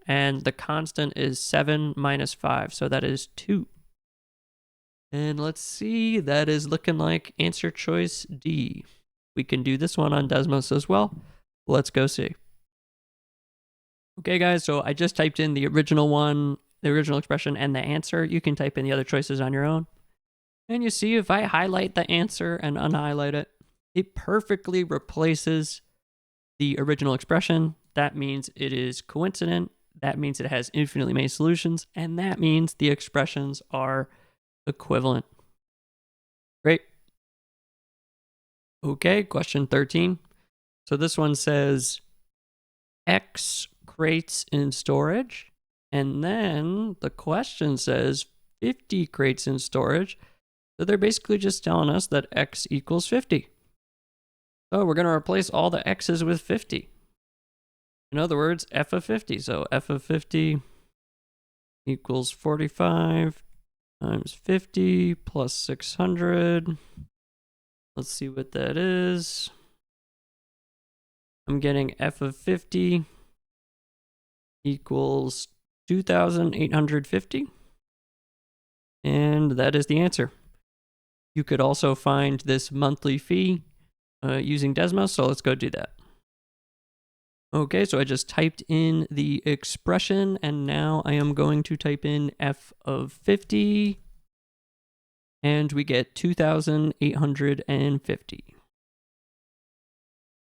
Speaker 1: And the constant is 7 minus 5, so that is 2. And let's see, that is looking like answer choice D. We can do this one on Desmos as well. Let's go see. Okay, guys, so I just typed in the original one, the original expression, and the answer. You can type in the other choices on your own. And you see, if I highlight the answer and unhighlight it, it perfectly replaces the original expression. That means it is coincident. That means it has infinitely many solutions. And that means the expressions are equivalent. Great. Okay, question 13. So this one says X crates in storage. And then the question says 50 crates in storage. So they're basically just telling us that X equals 50. So we're going to replace all the X's with 50. In other words, F of 50. So F of 50 equals 45 times 50 plus 600. Let's see what that is. I'm getting F of 50 equals 2,850. And that is the answer. You could also find this monthly fee using Desmos, so let's go do that. Okay, so I just typed in the expression, and now I am going to type in F of 50, and we get 2,850.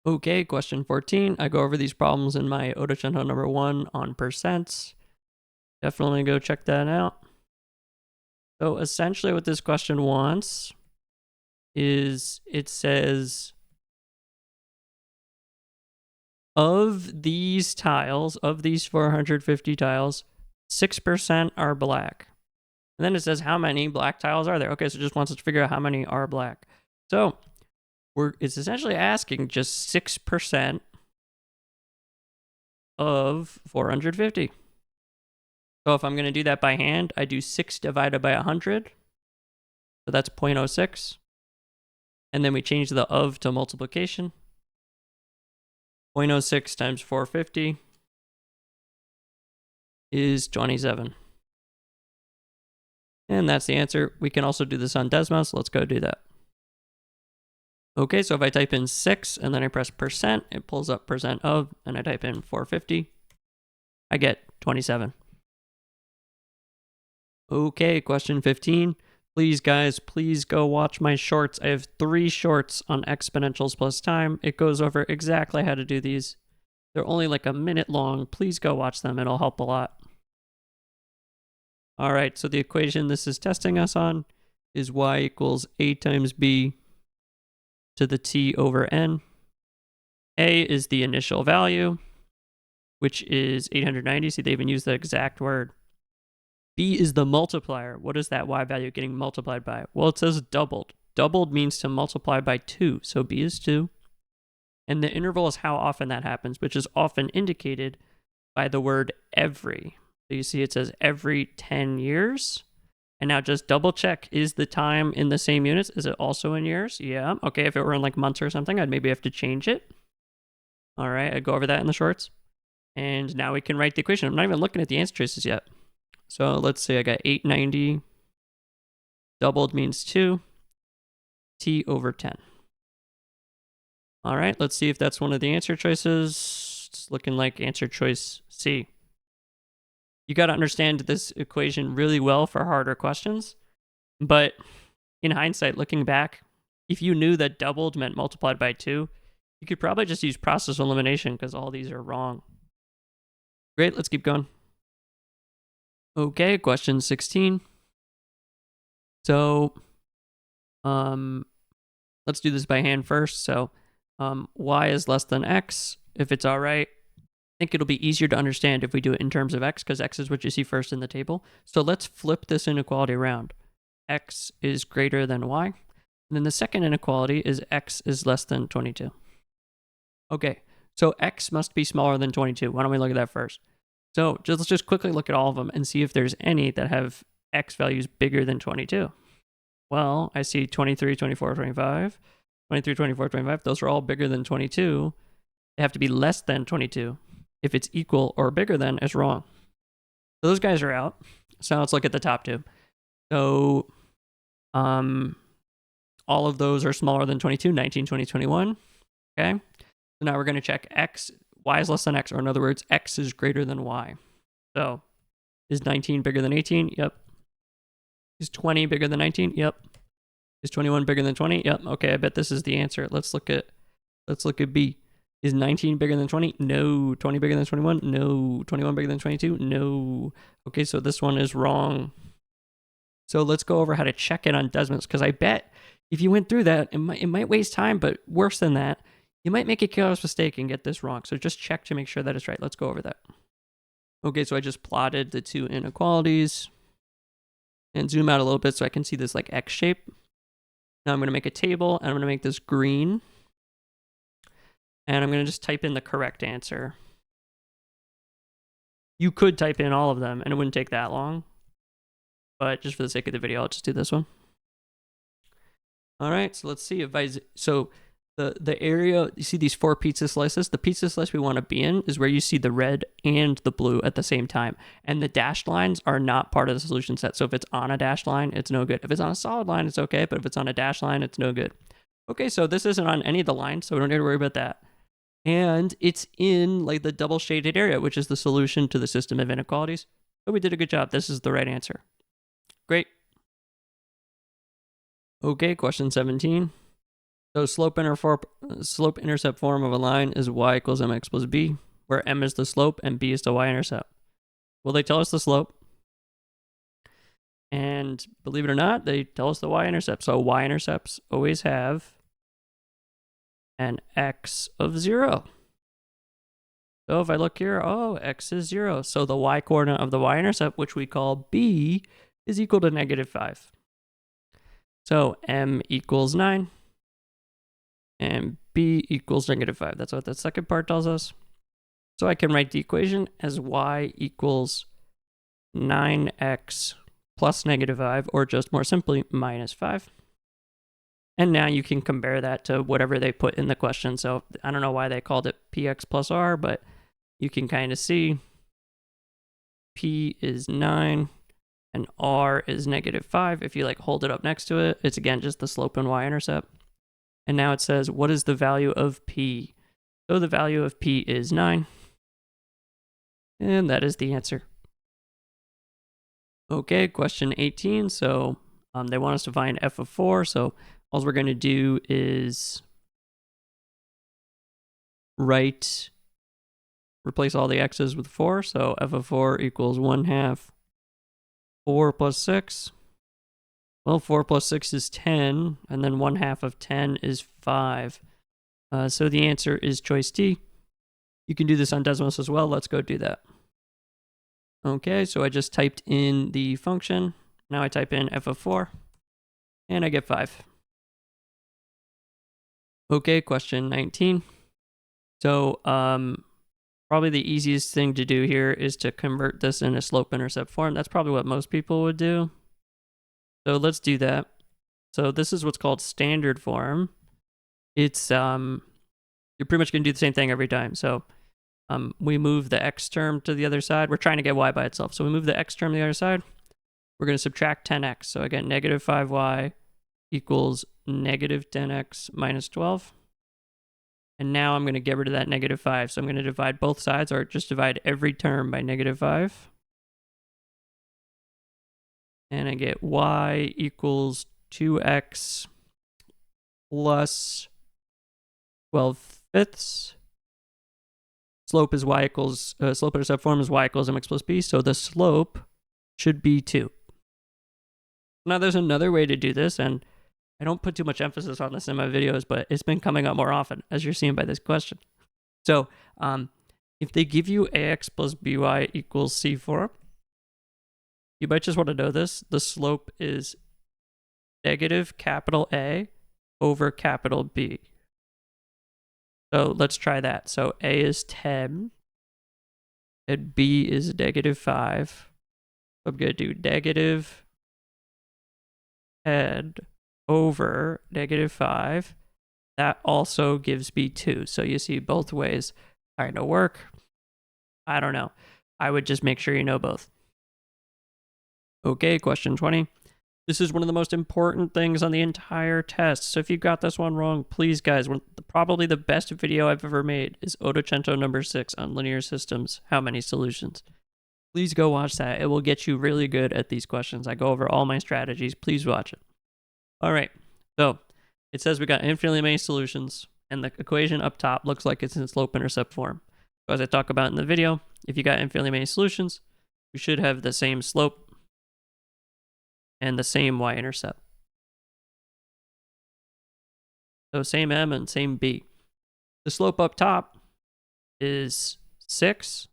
Speaker 1: Okay, question 14. I go over these problems in my Ottocento number 1 on percents. Definitely go check that out. So essentially what this question wants is, it says, of these tiles, of these 450 tiles, 6% are black. And then it says how many black tiles are there. Okay, so it just wants us to figure out how many are black. So it's essentially asking just 6% of 450. So if I'm going to do that by hand, I do 6 divided by 100. So that's 0.06. And then we change the of to multiplication. 0.06 times 450 is 27. And that's the answer. We can also do this on Desmos. Let's go do that. Okay, so if I type in 6 and then I press percent, it pulls up percent of, and I type in 450, I get 27. Okay, question 15. Please, guys, please go watch my shorts. I have 3 shorts on exponentials plus time. It goes over exactly how to do these. They're only like a minute long. Please go watch them. It'll help a lot. All right, so the equation this is testing us on is y equals a times b to the t over n. A is the initial value, which is 890. See, they even use the exact word. B is the multiplier. What is that y value getting multiplied by? Well, it says doubled. Doubled means to multiply by 2, so B is 2. And the interval is how often that happens, which is often indicated by the word every. So you see it says every 10 years. And now just double check, is the time in the same units? Is it also in years? Yeah. Okay, if it were in like months or something, I'd maybe have to change it. All right, I'd go over that in the shorts. And now we can write the equation. I'm not even looking at the answer choices yet. So let's say I got 890. Doubled means 2. T over 10. All right, let's see if that's one of the answer choices. It's looking like answer choice C. You got to understand this equation really well for harder questions. But in hindsight, looking back, if you knew that doubled meant multiplied by 2, you could probably just use process elimination because all these are wrong. Great, let's keep going. Okay, question 16. So, let's do this by hand first. So, y is less than x. If it's all right, I think it'll be easier to understand if we do it in terms of x, because x is what you see first in the table. So let's flip this inequality around. X is greater than y. And then the second inequality is x is less than 22. Okay, so x must be smaller than 22. Why don't we look at that first? So let's just quickly look at all of them and see if there's any that have x values bigger than 22. Well, I see 23, 24, 25, 23, 24, 25. Those are all bigger than 22. They have to be less than 22. If it's equal or bigger than, it's wrong. So those guys are out. So let's look at the top two. So All of those are smaller than 22, 19, 20, 21. Okay. So now we're going to check x. Y is less than x, or in other words, x is greater than y. So is 19 bigger than 18? Yep. Is 20 bigger than 19? Yep. Is 21 bigger than 20? Yep. Okay, I bet this is the answer. Let's look at B. Is 19 bigger than 20? No. 20 bigger than 21? No. 21 bigger than 22? No. Okay, so this one is wrong. So let's go over how to check it on Desmos, because I bet if you went through that, it might waste time, but worse than that, you might make a careless mistake and get this wrong. So just check to make sure that it's right. Let's go over that. Okay, so I just plotted the two inequalities and zoom out a little bit so I can see this like X shape. Now I'm going to make a table, and I'm going to make this green. And I'm going to just type in the correct answer. You could type in all of them, and it wouldn't take that long. But just for the sake of the video, I'll just do this one. All right, so let's see if the area, you see these 4 pizza slices? The pizza slice we want to be in is where you see the red and the blue at the same time. And the dashed lines are not part of the solution set. So if it's on a dashed line, it's no good. If it's on a solid line, it's okay. But if it's on a dashed line, it's no good. Okay, so this isn't on any of the lines, so we don't need to worry about that. And it's in like the double shaded area, which is the solution to the system of inequalities. So we did a good job. This is the right answer. Great. Okay, question 17. So slope-intercept form of a line is y equals mx plus b, where m is the slope and b is the y-intercept. Well, they tell us the slope. And believe it or not, they tell us the y-intercept. So y-intercepts always have an x of 0. So if I look here, oh, x is 0. So the y-coordinate of the y-intercept, which we call b, is equal to -5. So m equals 9. And b equals -5. That's what the second part tells us. So I can write the equation as y equals 9x plus -5, or just more simply, -5. And now you can compare that to whatever they put in the question. So I don't know why they called it px plus r, but you can kind of see p is 9 and r is -5. If you like hold it up next to it, it's again just the slope and y-intercept. And now it says, what is the value of p? So the value of p is 9. And that is the answer. Okay, question 18. So they want us to find f of 4. So all we're going to do is replace all the x's with 4. So f of 4 equals 1/2 4 plus 6. Well, 4 plus 6 is 10, and then 1/2 of 10 is 5. So the answer is choice D. You can do this on Desmos as well. Let's go do that. Okay, so I just typed in the function. Now I type in f of 4, and I get 5. Okay, question 19. So probably the easiest thing to do here is to convert this in a slope-intercept form. That's probably what most people would do. So let's do that. So this is what's called standard form. It's you're pretty much going to do the same thing every time. So we move the x term to the other side. We're trying to get y by itself. So we move the x term to the other side. We're going to subtract 10x. So I get -5y equals -10x minus 12. And now I'm going to get rid of that -5. So I'm going to divide both sides, or just divide every term by -5. And I get y equals 2x plus 12/5. Slope is y equals, slope-intercept form is y equals mx plus b. So the slope should be 2. Now there's another way to do this, and I don't put too much emphasis on this in my videos, but it's been coming up more often, as you're seeing by this question. So if they give you ax plus by equals c4, you might just want to know this. The slope is negative capital A over capital B. So let's try that. So A is 10, and B is -5. I'm going to do negative 10 over -5. That also gives me 2. So you see both ways kind of work. I don't know. I would just make sure you know both. Okay, question 20. This is one of the most important things on the entire test. So if you got this one wrong, please, guys, probably the best video I've ever made is Ottocento number 6 on linear systems. How many solutions? Please go watch that. It will get you really good at these questions. I go over all my strategies. Please watch it. All right. So it says we got infinitely many solutions, and the equation up top looks like it's in slope-intercept form. So as I talk about in the video, if you got infinitely many solutions, we should have the same slope and the same y-intercept. So same m and same b. The slope up top is 6,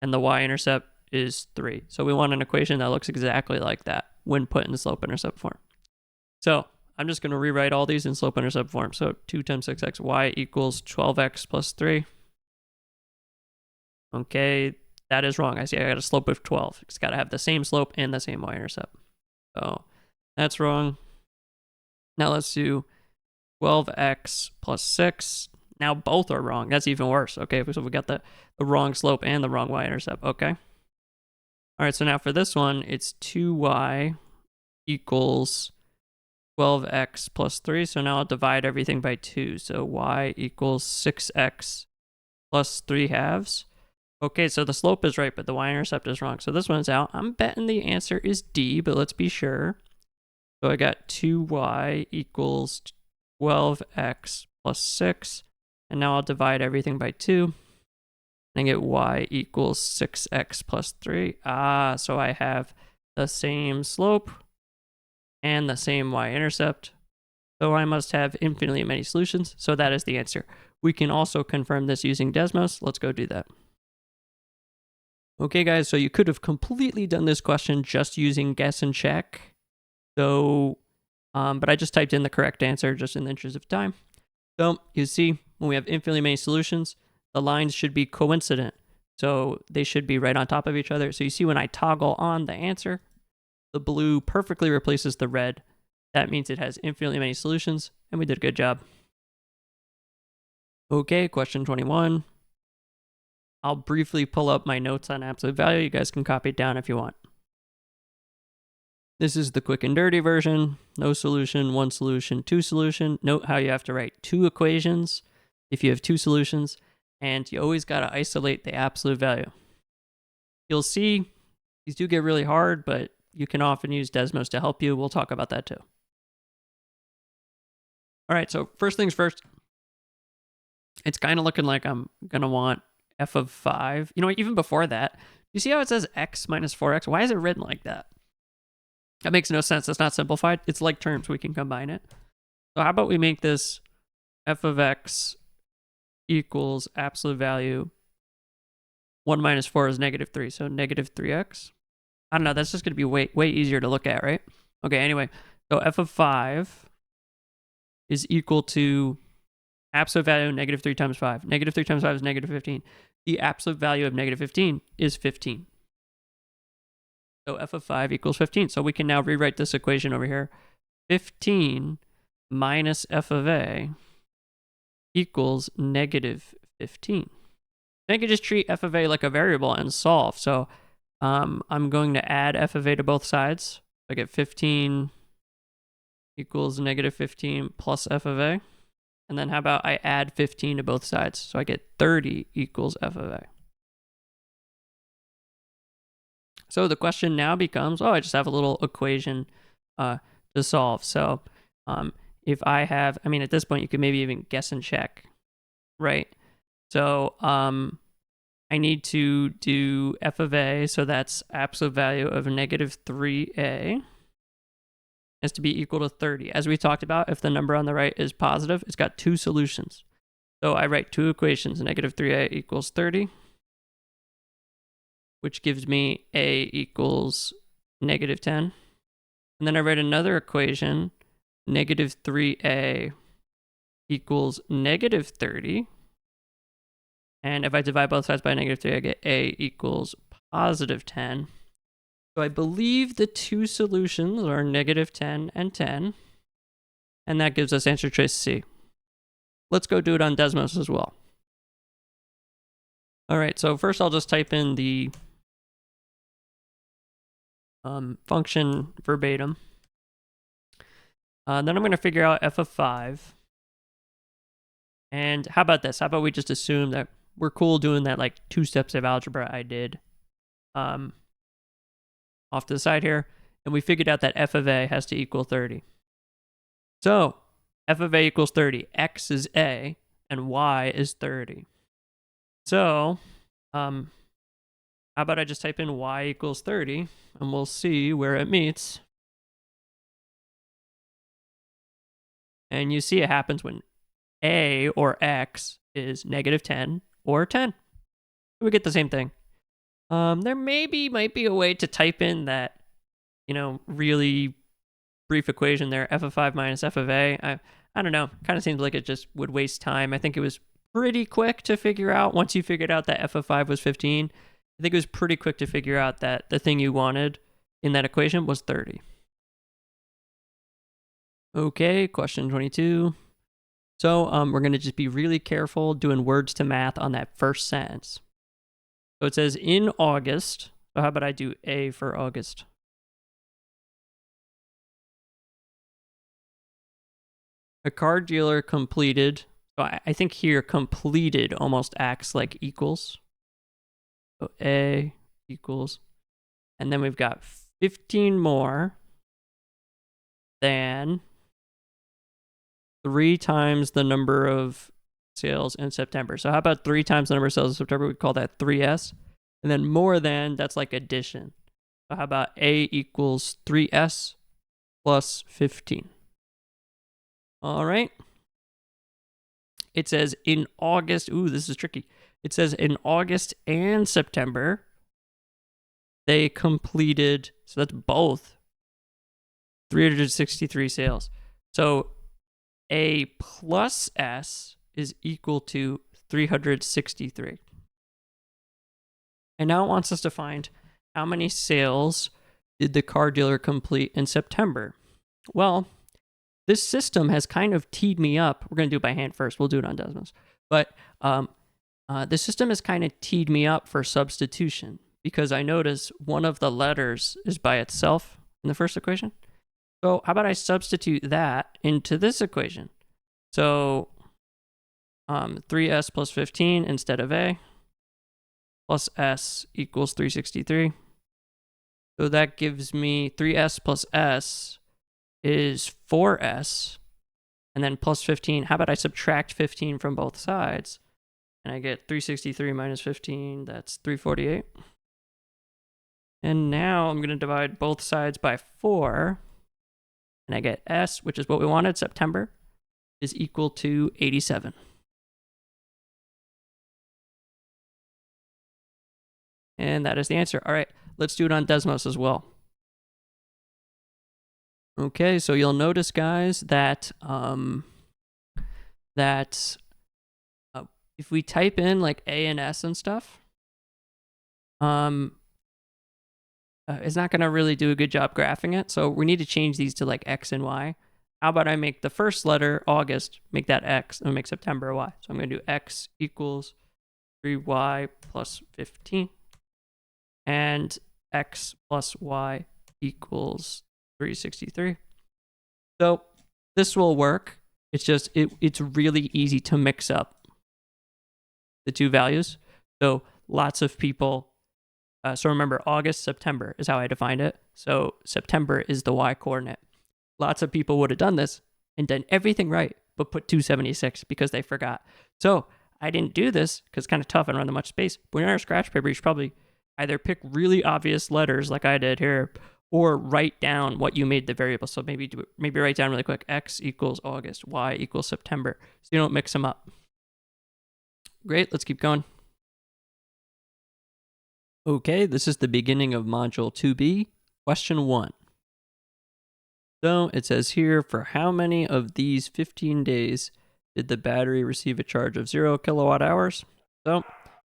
Speaker 1: and the y-intercept is 3. So we want an equation that looks exactly like that when put in the slope-intercept form. So I'm just going to rewrite all these in slope-intercept form. So 2 times 6x, y equals 12x plus 3. Okay, that is wrong. I see I got a slope of 12. It's got to have the same slope and the same y-intercept. So that's wrong. Now let's do 12x plus 6. Now both are wrong. That's even worse. Okay, so we got the wrong slope and the wrong y-intercept. Okay. All right, so now for this one, it's 2y equals 12x plus 3. So now I'll divide everything by 2. So y equals 6x plus 3 halves. Okay, so the slope is right, but the y-intercept is wrong. So this one's out. I'm betting the answer is D, but let's be sure. So I got 2y equals 12x plus 6. And now I'll divide everything by 2. And I get y equals 6x plus 3. So I have the same slope and the same y-intercept. So I must have infinitely many solutions. So that is the answer. We can also confirm this using Desmos. Let's go do that. Okay, guys, so you could have completely done this question just using guess and check. So, but I just typed in the correct answer just in the interest of time. So you see, when we have infinitely many solutions, the lines should be coincident. So they should be right on top of each other. So you see when I toggle on the answer, the blue perfectly replaces the red. That means it has infinitely many solutions, and we did a good job. Okay, question 21. I'll briefly pull up my notes on absolute value. You guys can copy it down if you want. This is the quick and dirty version. No solution, one solution, two solution. Note how you have to write two equations if you have two solutions, and you always got to isolate the absolute value. You'll see these do get really hard, but you can often use Desmos to help you. We'll talk about that too. All right, so first things first, it's kind of looking like I'm going to want f of 5. You know, even before that, you see how it says x minus 4x? Why is it written like that? That makes no sense. It's not simplified. It's like terms. We can combine it. So how about we make this f of x equals absolute value 1 minus 4 is negative 3. So negative 3x. I don't know. That's just going to be way easier to look at, right? Okay, anyway. So f of 5 is equal to absolute value negative 3 times 5. Negative 3 times 5 is negative 15. The absolute value of negative 15 is 15. So f of 5 equals 15. So we can now rewrite this equation over here. 15 minus f of a equals negative 15. Then I can just treat f of a like a variable and solve. So I'm going to add f of a to both sides. I get 15 equals negative 15 plus f of a. And then how about I add 15 to both sides? So I get 30 equals f of a. So the question now becomes, I just have a little equation to solve. So if I have, at this point, you could maybe even guess and check, right? So I need to do f of a, so that's absolute value of negative 3a. Has to be equal to 30. As we talked about, if the number on the right is positive, it's got two solutions. So I write two equations, negative 3a equals 30, which gives me a equals negative 10. And then I write another equation, negative 3a equals negative 30. And if I divide both sides by negative 3, I get a equals positive 10. So I believe the two solutions are negative 10 and 10. And that gives us answer choice C. Let's go do it on Desmos as well. All right, so first I'll just type in the function verbatim. Then I'm going to figure out f of 5. And how about this? How about we just assume that we're cool doing that like 2 steps of algebra I did off to the side here. And we figured out that f of a has to equal 30. So f of a equals 30. X is a and y is 30. So how about I just type in y equals 30 and we'll see where it meets. And you see it happens when a or x is negative 10 or 10. We get the same thing. There might be a way to type in that, really brief equation there, f of 5 minus f of a. I don't know. Kind of seems like it just would waste time. I think it was pretty quick to figure out once you figured out that f of 5 was 15. I think it was pretty quick to figure out that the thing you wanted in that equation was 30. Okay, question 22. So we're going to just be really careful doing words to math on that first sentence. So it says in August. So how about I do A for August? A car dealer completed. So I think here completed almost acts like equals. So A equals. And then we've got 15 more than 3 times the number of sales in September. So how about 3 times the number of sales in September? We call that 3S. And then more than, that's like addition. So how about A equals 3S plus 15? All right. It says in August. Ooh, this is tricky. It says in August and September, they completed, so that's both, 363 sales. So A plus S is equal to 363. And now it wants us to find how many sales did the car dealer complete in September. Well, this system has kind of teed me up. We're going to do it by hand first. We'll do it on Desmos. But the system has kind of teed me up for substitution because I notice one of the letters is by itself in the first equation. So how about I substitute that into this equation? So 3S plus 15 instead of A plus S equals 363. So that gives me 3S plus S is 4S. And then plus 15. How about I subtract 15 from both sides? And I get 363 minus 15. That's 348. And now I'm going to divide both sides by 4. And I get S, which is what we wanted, September, is equal to 87. And that is the answer. All right, let's do it on Desmos as well. Okay, so you'll notice, guys, that if we type in like A and S and stuff, it's not going to really do a good job graphing it. So we need to change these to like X and Y. How about I make the first letter, August, make that X, and make September Y. So I'm going to do X equals 3Y plus 15. And X plus Y equals 363. So this will work. It's just, it's really easy to mix up the two values. So lots of people, so remember August, September is how I defined it. So September is the Y coordinate. Lots of people would have done this and done everything right, but put 276 because they forgot. So I didn't do this because it's kind of tough and run that much space. But in our scratch paper, you should probably either pick really obvious letters like I did here, or write down what you made the variable. So maybe write down really quick, X equals August, Y equals September, so you don't mix them up. Great, let's keep going. Okay, this is the beginning of module 2B, question 1. So it says here, for how many of these 15 days did the battery receive a charge of 0 kilowatt hours? So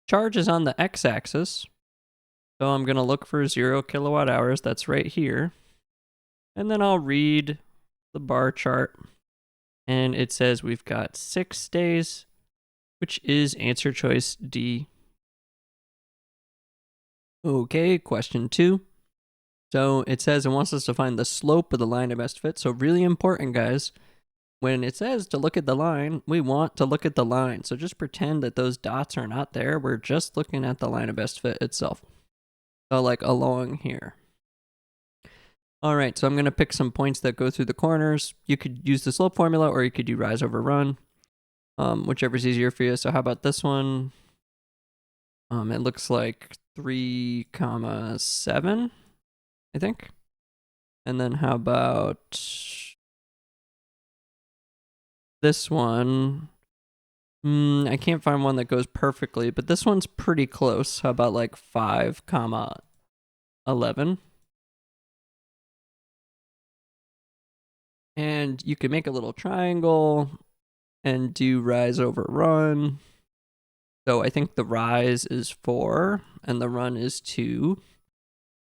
Speaker 1: charge is on the x-axis. So I'm going to look for 0 kilowatt hours. That's right here. And then I'll read the bar chart. And it says we've got 6 days, which is answer choice D. Okay, question 2. So it says it wants us to find the slope of the line of best fit. So really important, guys. When it says to look at the line, we want to look at the line. So just pretend that those dots are not there. We're just looking at the line of best fit itself. So like along here. All right, so I'm going to pick some points that go through the corners. You could use the slope formula or you could do rise over run, whichever's easier for you. So how about this one? It looks like 3,7, I think. And then how about this one? I can't find one that goes perfectly, but this one's pretty close. How about like 5,11? And you can make a little triangle and do rise over run. So I think the rise is 4 and the run is 2.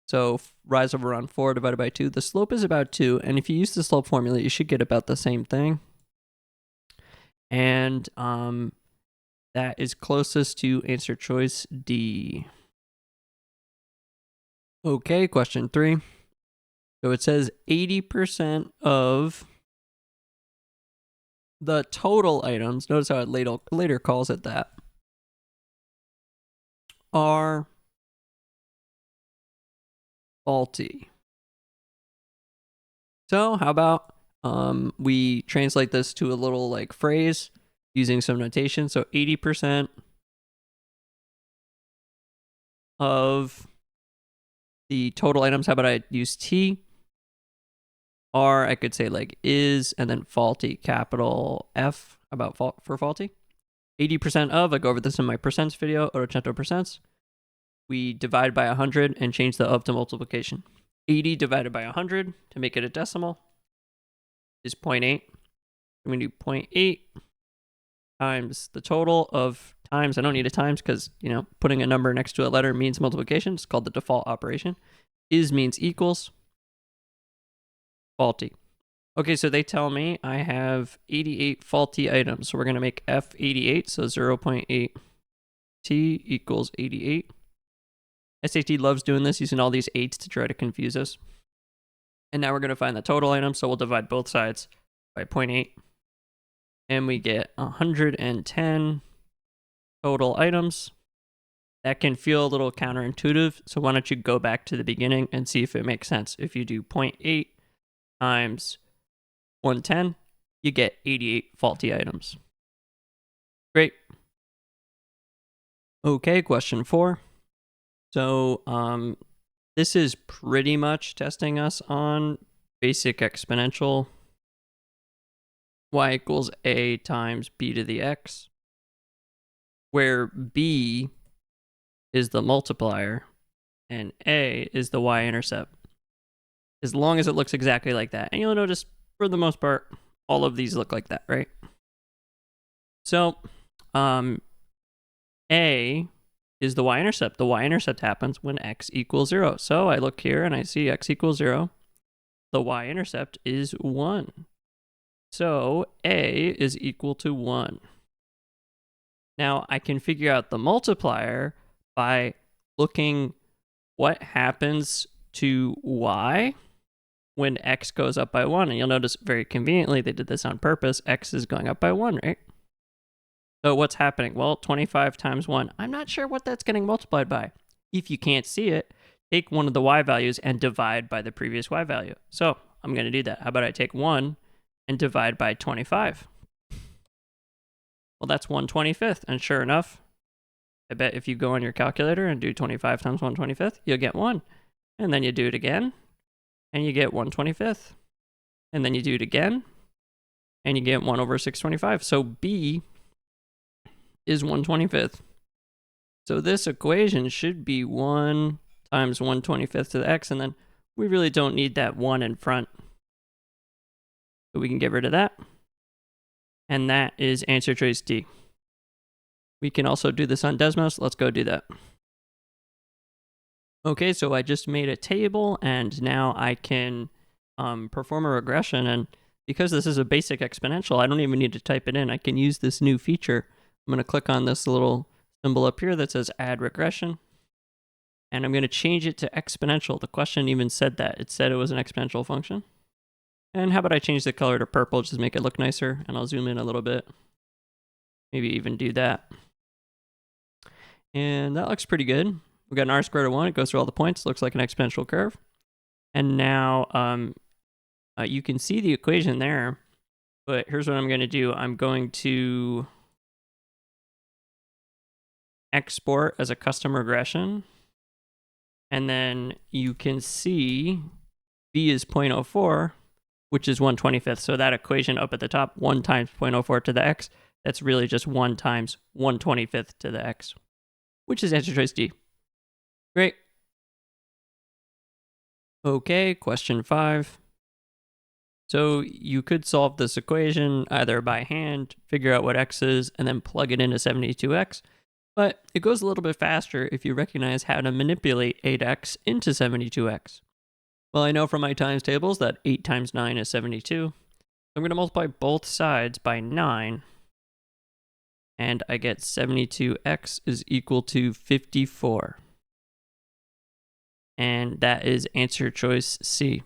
Speaker 1: So rise over run 4 divided by 2. The slope is about 2. And if you use the slope formula, you should get about the same thing. And that is closest to answer choice D. Okay, question 3. So it says 80% of the total items, notice how it later calls it that, are faulty. So how about we translate this to a little like phrase using some notation. So 80% of the total items, how about I use T? Or I could say like is and then faulty, capital F, about for faulty. 80% of, I go over this in my percents video, 800%. We divide by 100 and change the of to multiplication. 80 divided by 100 to make it a decimal is 0.8. I'm going to do 0.8 times the total of times. I don't need a times because, putting a number next to a letter means multiplication. It's called the default operation. Is means equals. Faulty. Okay, so they tell me I have 88 faulty items. So we're going to make F88, so 0.8 T equals 88. SAT loves doing this, using all these 8s to try to confuse us. And now we're going to find the total items, so we'll divide both sides by 0.8. And we get 110 total items. That can feel a little counterintuitive, so why don't you go back to the beginning and see if it makes sense. If you do 0.8 times 110, you get 88 faulty items. Great. Okay, question 4. So this is pretty much testing us on basic exponential. Y equals A times B to the X, where B is the multiplier and A is the y-intercept. As long as it looks exactly like that. And you'll notice, for the most part, all of these look like that, right? So, A is the y-intercept. The y-intercept happens when x equals 0. So I look here and I see x equals 0. The y-intercept is 1. So A is equal to 1. Now I can figure out the multiplier by looking what happens to y when x goes up by 1. And you'll notice very conveniently they did this on purpose. X is going up by 1, right? So what's happening? Well, 25 times 1. I'm not sure what that's getting multiplied by. If you can't see it, take one of the y values and divide by the previous y value. So I'm going to do that. How about I take 1 and divide by 25? Well, that's 1/25. And sure enough, I bet if you go on your calculator and do 25 times 1/25, you'll get 1. And then you do it again, and you get 1/25. And then you do it again, and you get 1 over 625. So B is 1/25. So this equation should be 1 times 1/25 to the x, and then we really don't need that 1 in front. So we can get rid of that. And that is answer choice D. We can also do this on Desmos. Let's go do that. Okay, so I just made a table, and now I can perform a regression. And because this is a basic exponential, I don't even need to type it in. I can use this new feature. I'm going to click on this little symbol up here that says add regression. And I'm going to change it to exponential. The question even said that. It said it was an exponential function. And how about I change the color to purple just to make it look nicer, and I'll zoom in a little bit. Maybe even do that. And that looks pretty good. We got an r squared of 1. It goes through all the points. Looks like an exponential curve. And now you can see the equation there. But here's what I'm going to do. I'm going to export as a custom regression. And then you can see b is 0.04, which is 1/25th. So that equation up at the top, 1 times 0.04 to the x, that's really just 1 times 1/25th to the x, which is answer choice D. Great. Okay, question 5. So you could solve this equation either by hand, figure out what x is, and then plug it into 72x. But it goes a little bit faster if you recognize how to manipulate 8x into 72x. Well, I know from my times tables that 8 times 9 is 72. So I'm going to multiply both sides by 9. And I get 72x is equal to 54. And that is answer choice C.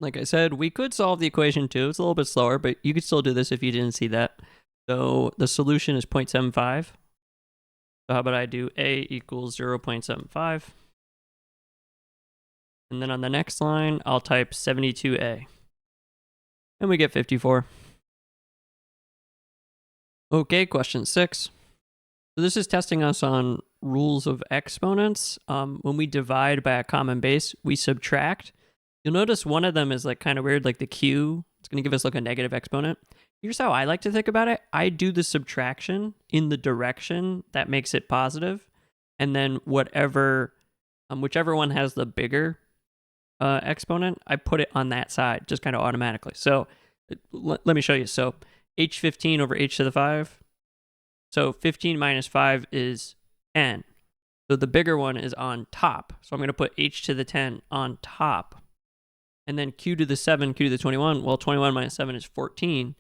Speaker 1: Like I said, we could solve the equation too. It's a little bit slower, but you could still do this if you didn't see that. So the solution is 0.75. So how about I do A equals 0.75. And then on the next line, I'll type 72a. And we get 54. Okay, question 6. So this is testing us on rules of exponents. When we divide by a common base, we subtract. You'll notice one of them is like kind of weird, like the q. It's going to give us like a negative exponent. Here's how I like to think about it. I do the subtraction in the direction that makes it positive, and then whichever one has the bigger exponent, I put it on that side, just kind of automatically. So let me show you. So h15 over h to the 5. So 15 minus 5 is 10. So the bigger one is on top. So I'm going to put h to the 10 on top. And then q to the 7, q to the 21. Well, 21 minus 7 is 14.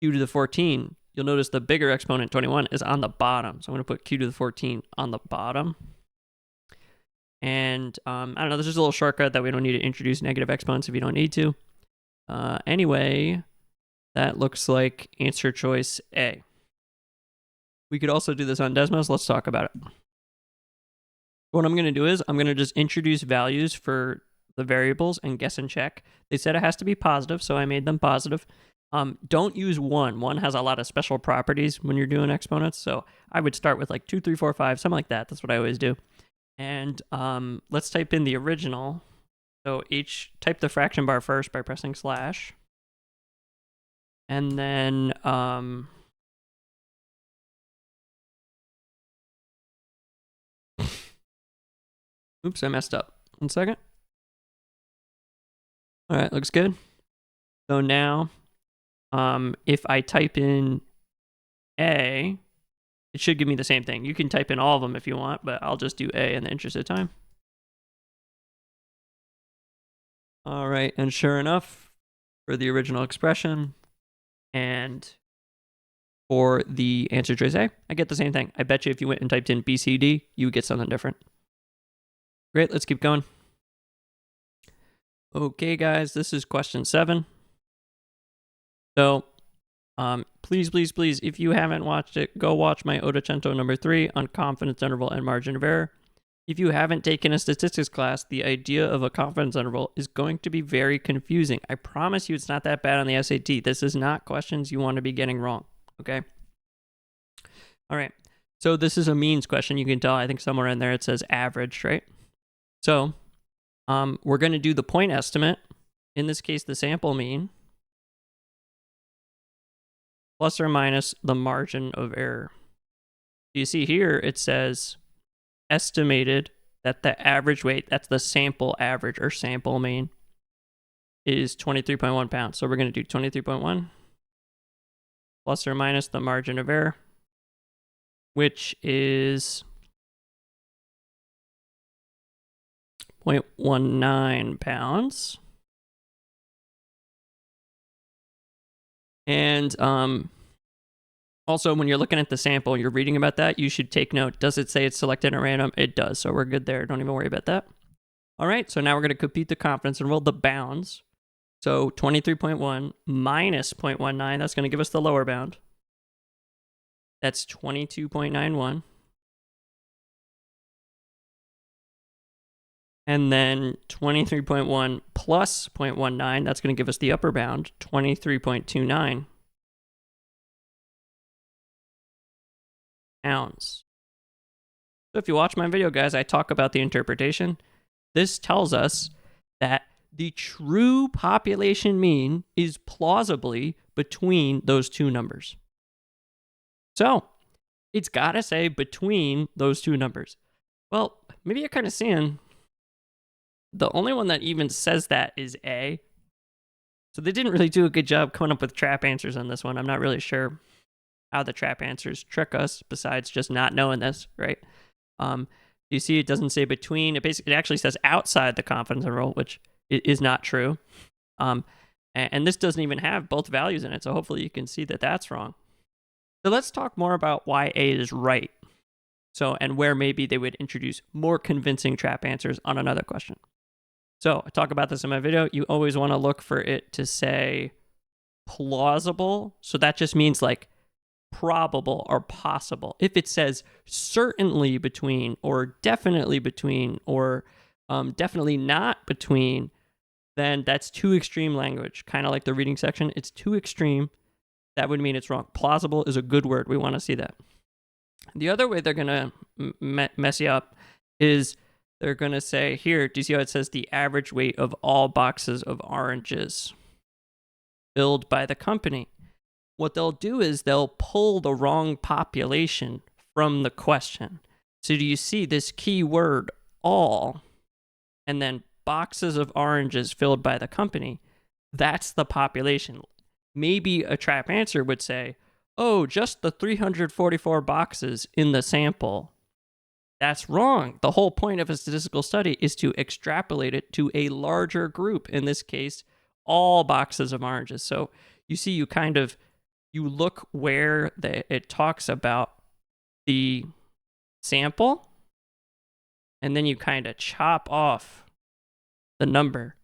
Speaker 1: Q to the 14, you'll notice the bigger exponent, 21, is on the bottom. So I'm going to put q to the 14 on the bottom. And I don't know, this is a little shortcut that we don't need to introduce negative exponents if you don't need to. Anyway, that looks like answer choice A. We could also do this on Desmos. Let's talk about it. What I'm going to do is I'm going to just introduce values for the variables and guess and check. They said it has to be positive, so I made them positive. Don't use 1. 1 has a lot of special properties when you're doing exponents, so I would start with like 2, 3, 4, 5, something like that. That's what I always do. And let's type in the original. So type the fraction bar first by pressing slash. And then oops, I messed up. 1 second. All right, looks good. So now if I type in A, it should give me the same thing. You can type in all of them if you want, but I'll just do A in the interest of time. All right, and sure enough, for the original expression and for the answer choice A, I get the same thing. I bet you if you went and typed in B, C, D, you would get something different. Great, let's keep going. Okay, guys, this is question 7. So please, please, please, if you haven't watched it, go watch my Ottocento number 3 on confidence interval and margin of error. If you haven't taken a statistics class, the idea of a confidence interval is going to be very confusing. I promise you it's not that bad on the SAT. This is not questions you want to be getting wrong, okay? All right, so this is a means question. You can tell, I think somewhere in there it says average, right? So we're going to do the point estimate, in this case the sample mean, plus or minus the margin of error. You see here it says estimated that the average weight, that's the sample average or sample mean, is 23.1 pounds. So we're going to do 23.1 plus or minus the margin of error, which is 0.19 pounds. And Also, when you're looking at the sample, you're reading about that, you should take note. Does it say it's selected at random? It does, so we're good there. Don't even worry about that. All right, so now we're going to compute the confidence interval, the bounds. So 23.1 minus 0.19, that's going to give us the lower bound. That's 22.91. And then 23.1 plus 0.19, that's going to give us the upper bound, 23.29 ounce. So if you watch my video, guys, I talk about the interpretation. This tells us that the true population mean is plausibly between those two numbers. So it's got to say between those two numbers. Well, maybe you're kind of seeing the only one that even says that is A. So they didn't really do a good job coming up with trap answers on this one. I'm not really sure how the trap answers trick us besides just not knowing this, right? You see it doesn't say between. It actually says outside the confidence interval, which is not true. And this doesn't even have both values in it, so hopefully you can see that that's wrong. So let's talk more about why A is right. So, and where maybe they would introduce more convincing trap answers on another question. So I talk about this in my video. You always want to look for it to say plausible. So that just means like probable or possible. If it says certainly between or definitely between or definitely not between, then that's too extreme language. Kind of like the reading section. It's too extreme. That would mean it's wrong. Plausible is a good word. We want to see that. The other way they're going to mess you up is they're going to say, here, do you see how it says the average weight of all boxes of oranges filled by the company? What they'll do is they'll pull the wrong population from the question. So do you see this key word, all, and then boxes of oranges filled by the company? That's the population. Maybe a trap answer would say, oh, just the 344 boxes in the sample. That's wrong. The whole point of a statistical study is to extrapolate it to a larger group. In this case, all boxes of oranges. So you see, you look where it talks about the sample, and then you kind of chop off the number.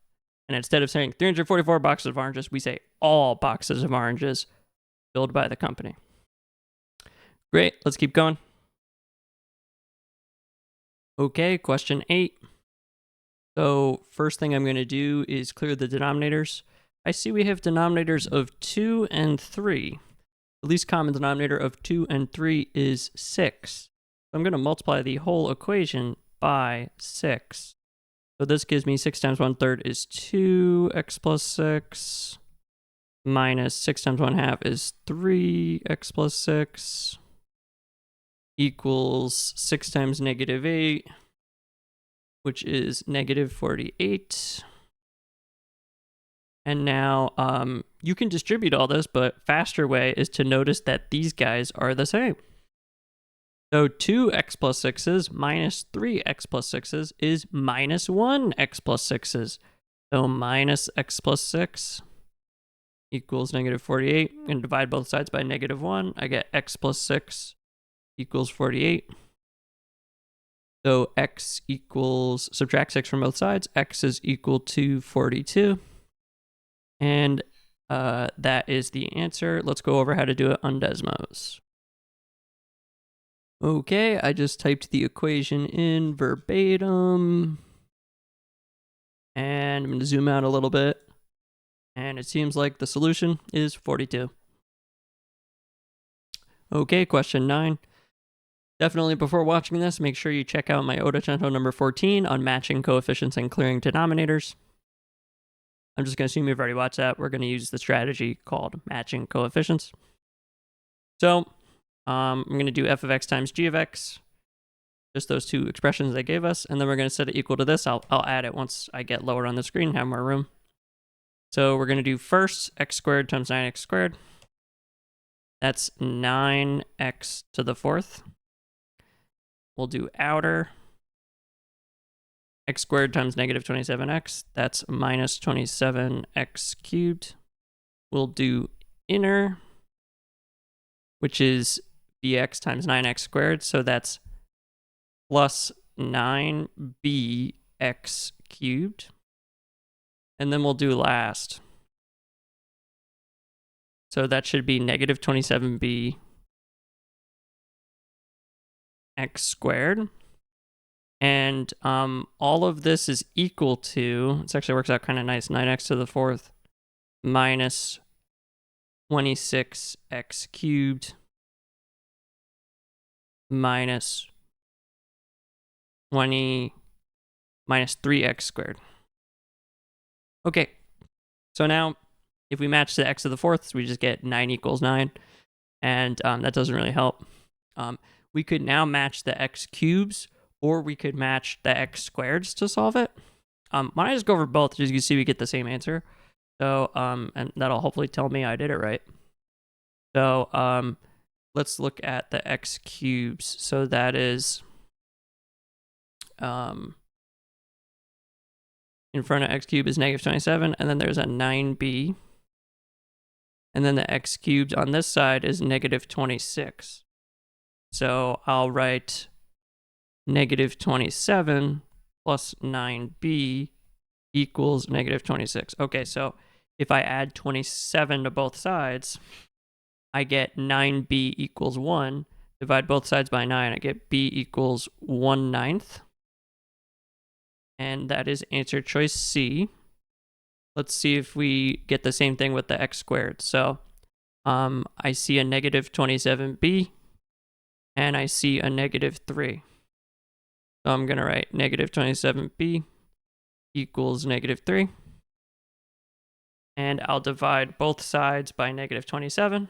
Speaker 1: And instead of saying 344 boxes of oranges, we say all boxes of oranges filled by the company. Great, let's keep going. Okay, question 8. So first thing I'm going to do is clear the denominators. I see we have denominators of 2 and 3. The least common denominator of 2 and 3 is 6. So I'm going to multiply the whole equation by 6. So this gives me 6 times 1/3 is 2x plus 6 minus 6 times 1/2 is 3x plus 6 equals 6 times -8, which is -48. And now you can distribute all this, but faster way is to notice that these guys are the same. So 2x plus 6s minus 3x plus 6s is minus 1x plus 6s. So minus x plus 6 equals -48. I'm going to divide both sides by -1. I get x plus 6 equals 48. So x equals, subtract 6 from both sides, x is equal to 42. And that is the answer. Let's go over how to do it on Desmos. Okay, I just typed the equation in verbatim. And I'm going to zoom out a little bit. And it seems like the solution is 42. Okay, question 9. Definitely before watching this, make sure you check out my Ottocento number 14 on matching coefficients and clearing denominators. I'm just going to assume you've already watched that. We're going to use the strategy called matching coefficients. So I'm going to do f of x times g of x, just those two expressions they gave us, and then we're going to set it equal to this. I'll add it once I get lower on the screen, have more room. So we're going to do first x squared times 9x squared. That's 9x to the 4th. We'll do outer x squared times -27x. That's minus 27x cubed. We'll do inner which is bx times 9x squared. So that's plus 9bx cubed. And then we'll do last. So that should be negative 27b x squared. And all of this is equal to, it actually works out kind of nice, 9x to the fourth minus 26x cubed minus 20 minus 3x squared. Okay, so now if we match the x to the fourths, we just get 9 equals 9, and that doesn't really help. We could now match the x cubes, or we could match the x squareds to solve it. Why don't I just go over both, just so you can see we get the same answer. So, and that'll hopefully tell me I did it right. So, let's look at the x cubes. So that is, in front of x cubed is negative 27, and then there's a 9b. And then the x cubed on this side is negative 26. So I'll write negative 27 plus 9b equals negative 26. Okay, so if I add 27 to both sides, I get 9b equals 1. Divide both sides by 9, I get b equals 1/9. And that is answer choice C. Let's see if we get the same thing with the x squared. So I see a negative 27b, and I see a negative 3. So I'm going to write negative 27b equals negative 3. And I'll divide both sides by negative 27.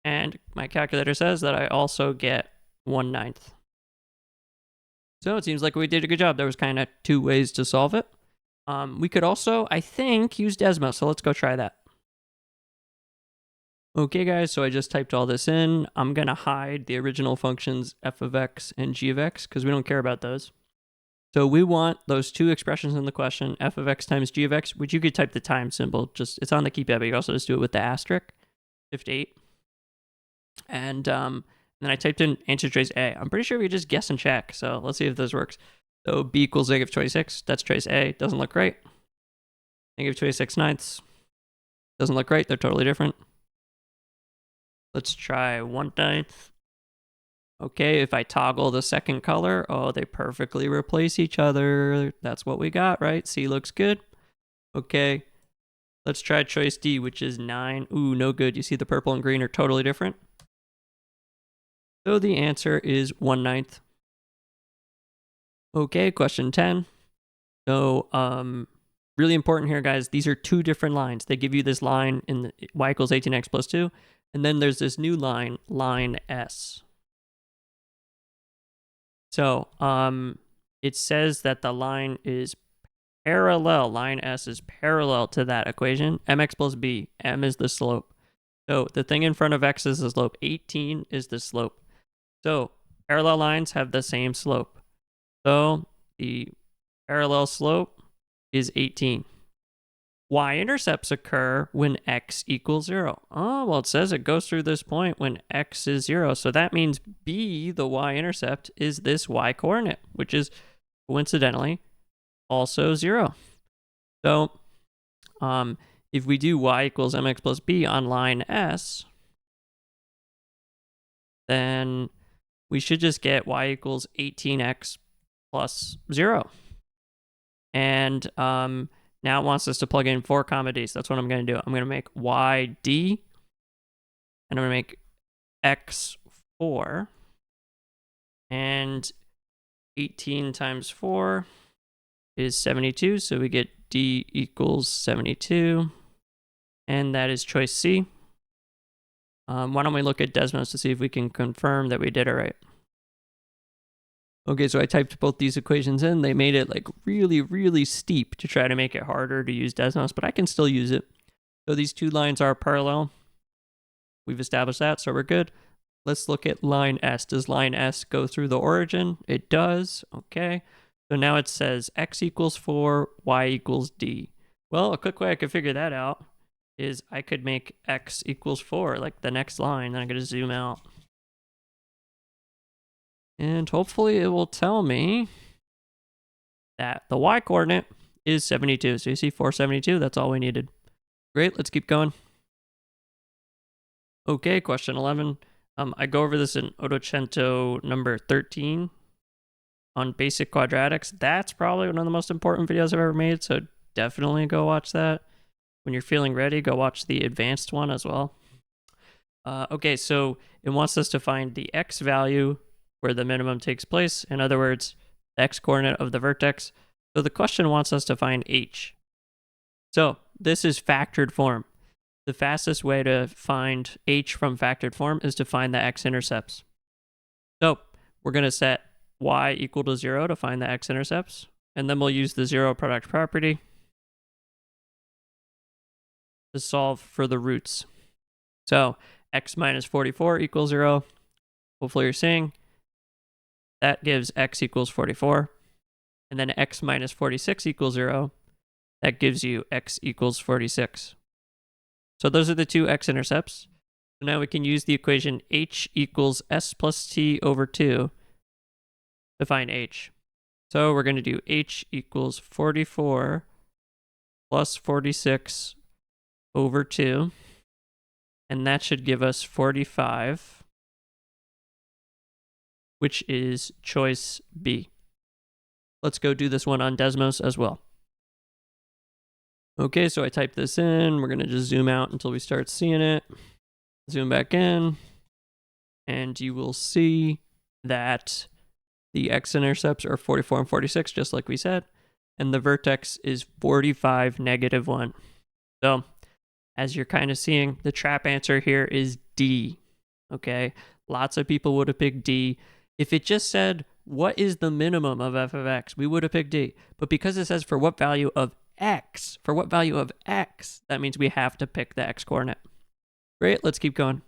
Speaker 1: And my calculator says that I also get 1/9. So it seems like we did a good job. There was kind of 2 ways to solve it. We could also, I think, use Desmos. So let's go try that. Okay, guys, so I just typed all this in. I'm going to hide the original functions f of x and g of x because we don't care about those. So we want those 2 expressions in the question, f of x times g of x, which you could type the time symbol. Just it's on the keypad, but you can also just do it with the asterisk, shift 8. And then I typed in answer choice A. I'm pretty sure we just guess and check. So let's see if this works. So b equals negative 26. That's choice A. Doesn't look right. Negative 26/9. Doesn't look right. They're totally different. Let's try 1/9. Okay, if I toggle the second color, oh, they perfectly replace each other. That's what we got, right? C looks good. Okay, let's try choice D, which is 9. Ooh, no good. You see the purple and green are totally different. So the answer is 1/9. Okay, question 10. So, really important here, guys. These are 2 different lines. They give you this line in the y equals 18x plus 2. And then there's this new line, line S. So it says that the line is parallel. Line S is parallel to that equation. Mx plus b. M is the slope. So the thing in front of x is the slope. 18 is the slope. So parallel lines have the same slope. So the parallel slope is 18. Y-intercepts occur when x equals 0. Oh, well, it says it goes through this point when x is 0. So that means B, the y-intercept, is this y-coordinate, which is coincidentally also 0. So if we do y equals mx plus b on line S, then we should just get y equals 18x plus 0. And now it wants us to plug in 4 comma d. So that's what I'm going to do. I'm going to make y d, and I'm going to make x 4. And 18 times 4 is 72. So we get d equals 72. And that is choice C. Why don't we look at Desmos to see if we can confirm that we did it right. Okay, so I typed both these equations in. They made it like really, really steep to try to make it harder to use Desmos, but I can still use it. So these 2 lines are parallel. We've established that, so we're good. Let's look at line S. Does line S go through the origin? It does. Okay. So now it says x equals 4, y equals d. Well, a quick way I could figure that out is I could make x equals 4, like the next line. Then I'm going to zoom out. And hopefully it will tell me that the y coordinate is 72. So you see 472, that's all we needed. Great, let's keep going. Okay, question 11. I go over this in Ottocento number 13 on basic quadratics. That's probably one of the most important videos I've ever made, so definitely go watch that. When you're feeling ready, go watch the advanced one as well. Okay, so it wants us to find the x value where the minimum takes place. In other words, the x coordinate of the vertex. So the question wants us to find h. So this is factored form. The fastest way to find h from factored form is to find the x-intercepts. So we're going to set y equal to 0 to find the x-intercepts, and then we'll use the zero product property to solve for the roots. So x minus 44 equals 0. Hopefully you're seeing that gives x equals 44. And then x minus 46 equals 0. That gives you x equals 46. So those are the two x-intercepts. So now we can use the equation h equals s plus t over 2 to find h. So we're going to do h equals 44 plus 46 over 2. And that should give us 45, which is choice B. Let's go do this one on Desmos as well. Okay, so I typed this in. We're going to just zoom out until we start seeing it. Zoom back in. And you will see that the x-intercepts are 44 and 46, just like we said. And the vertex is 45, negative 1. So as you're kind of seeing, the trap answer here is D. Okay, lots of people would have picked D. If it just said, what is the minimum of f of x, we would have picked D. But because it says for what value of x, that means we have to pick the x coordinate. Great, let's keep going.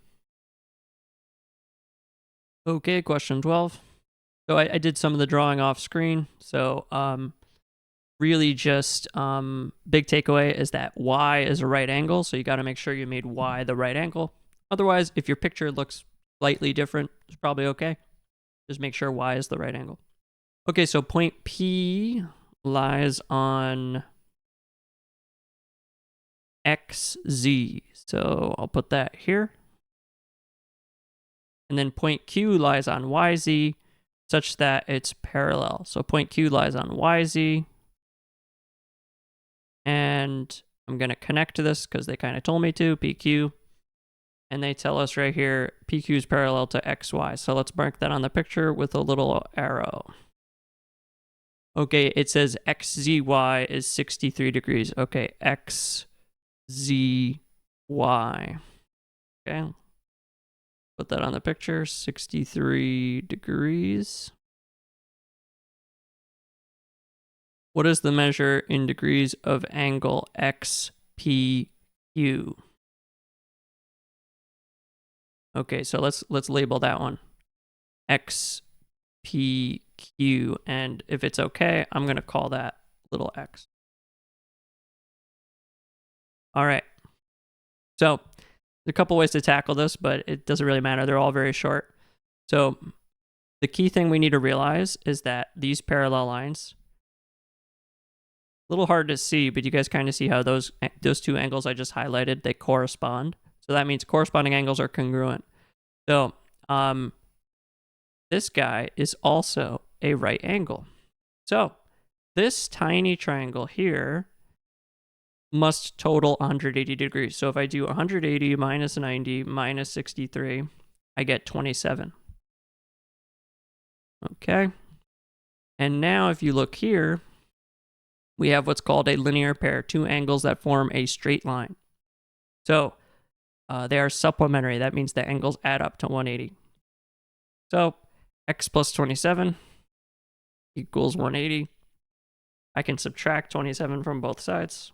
Speaker 1: Okay, question 12. So I did some of the drawing off screen. So really just big takeaway is that y is a right angle. So you got to make sure you made y the right angle. Otherwise, if your picture looks slightly different, it's probably okay. Just make sure y is the right angle. Okay, so point P lies on xz. So I'll put that here. And then point Q lies on yz such that it's parallel. So point Q lies on yz. And I'm going to connect to this because they kind of told me to, PQ. And they tell us right here, PQ is parallel to XY. So let's mark that on the picture with a little arrow. Okay, it says XZY is 63 degrees. Okay, XZY. Okay. Put that on the picture, 63 degrees. What is the measure in degrees of angle XPQ? Okay, so let's label that one. XPQ, and if it's okay, I'm going to call that little x. All right. So a couple ways to tackle this, but it doesn't really matter. They're all very short. So the key thing we need to realize is that these parallel lines, a little hard to see, but you guys kind of see how those two angles I just highlighted, they correspond. So that means corresponding angles are congruent. So this guy is also a right angle. So this tiny triangle here must total 180 degrees. So if I do 180 minus 90 minus 63, I get 27. Okay. And now if you look here, we have what's called a linear pair, two angles that form a straight line. So they are supplementary. That means the angles add up to 180. So x plus 27 equals 180. I can subtract 27 from both sides.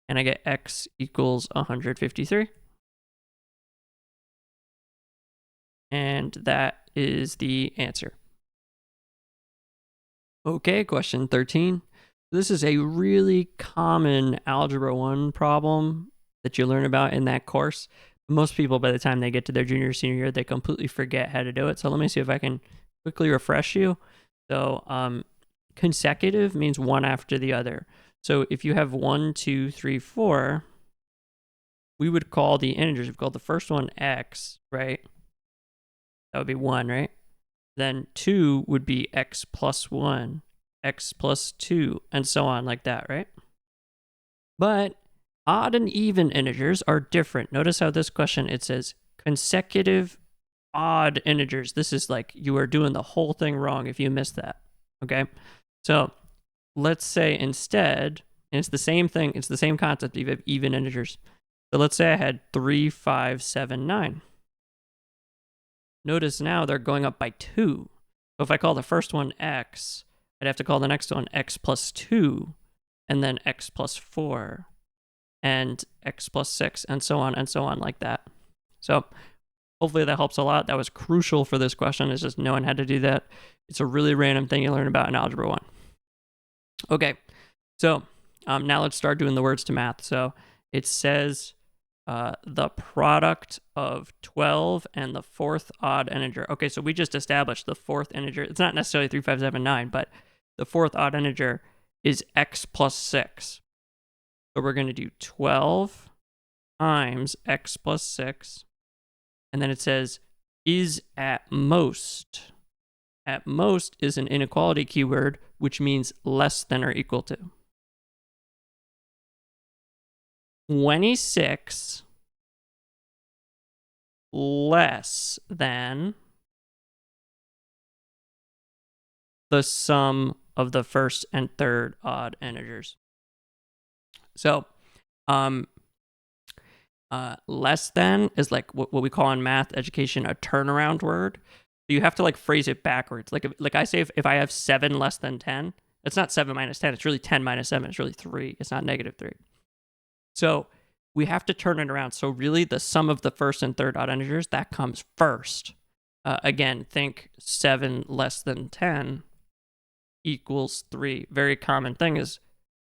Speaker 1: And I get x equals 153. And that is the answer. Okay, question 13. This is a really common Algebra 1 problem that you learn about in that course. Most people, by the time they get to their junior or senior year, they completely forget how to do it. So let me see if I can quickly refresh you. So consecutive means one after the other. So if you have 1, 2, 3, 4, we would call the integers, we've called the first one x, right? That would be 1, right? Then 2 would be x plus 1, x plus 2, and so on like that, right? But odd and even integers are different. Notice how this question, it says consecutive odd integers. This is like you are doing the whole thing wrong if you miss that, okay? So let's say instead, and it's the same thing, it's the same concept, you have even integers. So let's say I had 3, 5, 7, 9. Notice now they're going up by 2. So if I call the first one x, I'd have to call the next one x plus 2, and then x plus 4, and x plus 6, and so on like that. So hopefully that helps a lot. That was crucial for this question, is just knowing how to do that. It's a really random thing you learn about in Algebra 1. Okay, so now let's start doing the words to math. So it says the product of 12 and the fourth odd integer. Okay, so we just established the fourth integer. It's not necessarily 3, 5, 7, 9, but the fourth odd integer is x plus 6. So we're going to do 12 times x plus 6. And then it says is at most. At most is an inequality keyword, which means less than or equal to. 26 less than the sum of the first and third odd integers. So less than is like what we call in math education a turnaround word. So you have to like phrase it backwards. Like I say, if I have 7 less than 10, it's not 7 minus 10. It's really 10 minus 7. It's really 3. It's not negative 3. So we have to turn it around. So really the sum of the first and third odd integers, that comes first. Again, think 7 less than 10 equals 3. Very common thing is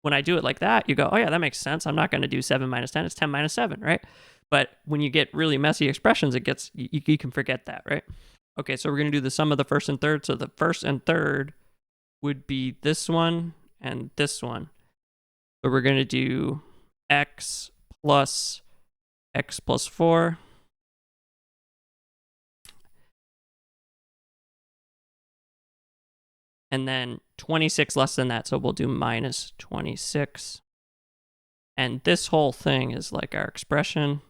Speaker 1: when I do it like that, you go, oh yeah, that makes sense. I'm not going to do 7 minus 10. It's 10 minus 7, right? But when you get really messy expressions, it gets you can forget that, right? Okay, so we're going to do the sum of the first and third. So the first and third would be this one and this one. So we're going to do x plus 4. And then 26 less than that, so we'll do minus 26. And this whole thing is like our expression.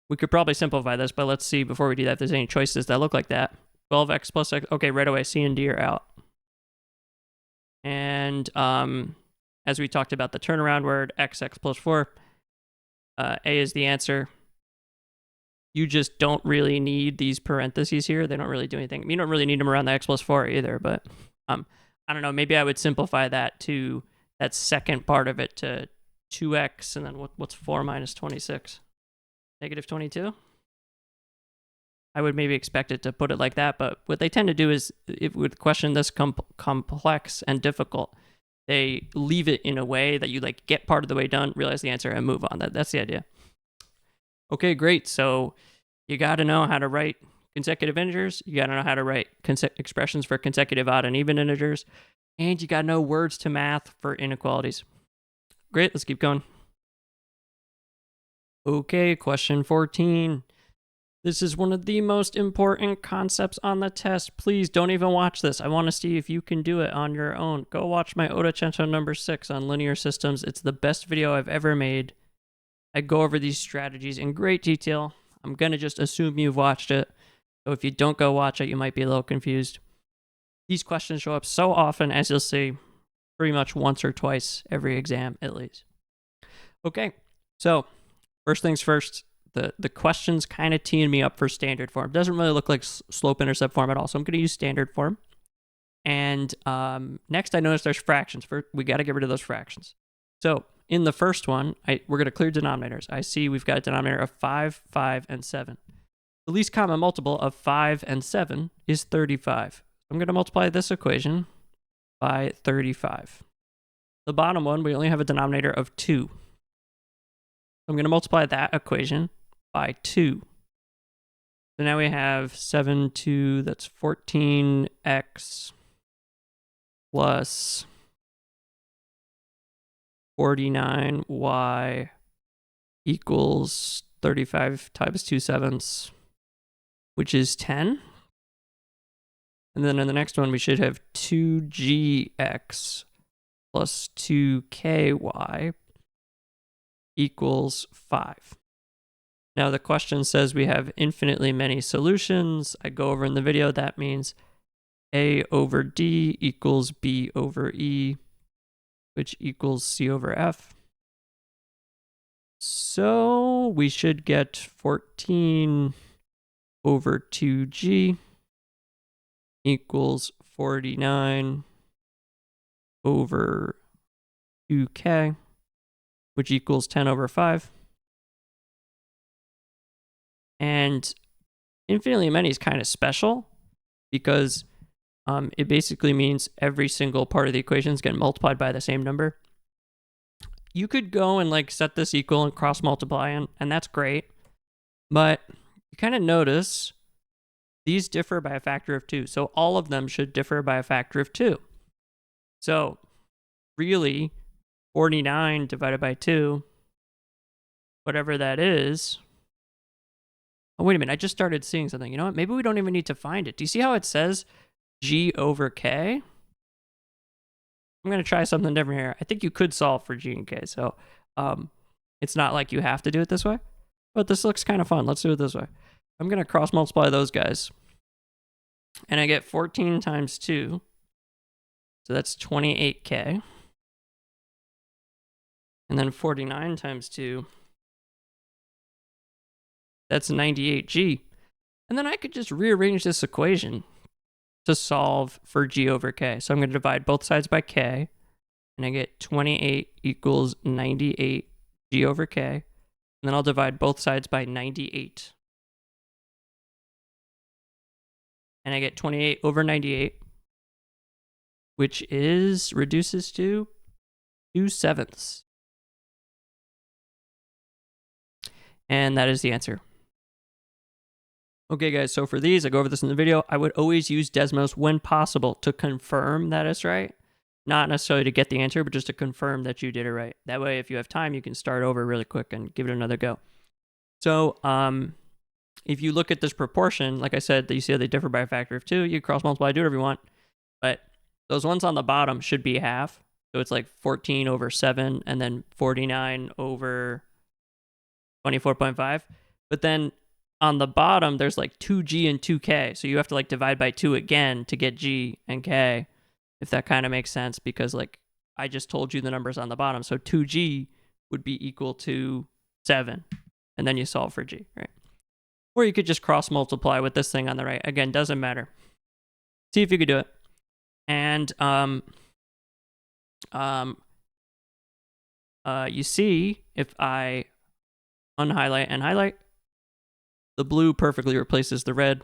Speaker 1: We could probably simplify this, but let's see before we do that if there's any choices that look like that. 12x plus x. Okay, right away, C and D are out. And as we talked about the turnaround word, x plus 4, A is the answer. You just don't really need these parentheses here. They don't really do anything. You don't really need them around the x plus 4 either, but I don't know. Maybe I would simplify that to that second part of it to 2x, and then what's 4 minus 26? Negative 22? I would maybe expect it to put it like that, but what they tend to do is, if with a question this complex and difficult, they leave it in a way that you like get part of the way done, realize the answer, and move on. That's the idea. Okay, great. So you got to know how to write consecutive integers. You got to know how to write expressions for consecutive odd and even integers. And you got to know words to math for inequalities. Great, let's keep going. Okay, question 14. This is one of the most important concepts on the test. Please don't even watch this. I want to see if you can do it on your own. Go watch my Ottocento number 6 on linear systems. It's the best video I've ever made. I go over these strategies in great detail. I'm going to just assume you've watched it. So if you don't go watch it, you might be a little confused. These questions show up so often, as you'll see, pretty much once or twice every exam at least. Okay, so first things first, the questions kind of teeing me up for standard form. Doesn't really look like slope-intercept form at all, so I'm going to use standard form. And next I notice there's fractions. We got to get rid of those fractions. So in the first one, we're going to clear denominators. I see we've got a denominator of 5, 5, and 7. The least common multiple of 5 and 7 is 35. I'm going to multiply this equation by 35. The bottom one, we only have a denominator of 2. I'm going to multiply that equation by 2. So now we have 7, 2, that's 14x plus 49y equals 35 times 2/7, which is 10. And then in the next one, we should have 2gx plus 2ky equals 5. Now the question says we have infinitely many solutions. I go over in the video, that means a over d equals b over e, which equals c over f. So we should get 14 over 2g equals 49 over 2k, which equals 10 over 5. And infinitely many is kind of special because it basically means every single part of the equation is getting multiplied by the same number. You could go and like set this equal and cross multiply, and that's great. But you kind of notice these differ by a factor of 2. So all of them should differ by a factor of 2. So really, 49 divided by 2, whatever that is. Oh, wait a minute. I just started seeing something. You know what? Maybe we don't even need to find it. Do you see how it says g over k? I'm going to try something different here. I think you could solve for g and k. So it's not like you have to do it this way. But this looks kind of fun. Let's do it this way. I'm going to cross multiply those guys. And I get 14 times 2. So that's 28k. And then 49 times 2. That's 98g. And then I could just rearrange this equation to solve for g over k. So I'm going to divide both sides by k. And I get 28 equals 98 g over k. And then I'll divide both sides by 98. And I get 28 over 98, which reduces to 2/7. And that is the answer. Okay, guys, so for these, I go over this in the video. I would always use Desmos when possible to confirm that it's right. Not necessarily to get the answer, but just to confirm that you did it right. That way, if you have time, you can start over really quick and give it another go. So if you look at this proportion, like I said, you see how they differ by a factor of 2. You cross multiply, do whatever you want. But those ones on the bottom should be half. So it's like 14 over 7 and then 49 over 24.5. But then on the bottom, there's like 2g and 2k. So you have to like divide by 2 again to get g and k, if that kind of makes sense, because like I just told you the numbers on the bottom. So 2g would be equal to 7. And then you solve for g, right? Or you could just cross multiply with this thing on the right. Again, doesn't matter. See if you could do it. And you see, if I unhighlight and highlight, the blue perfectly replaces the red.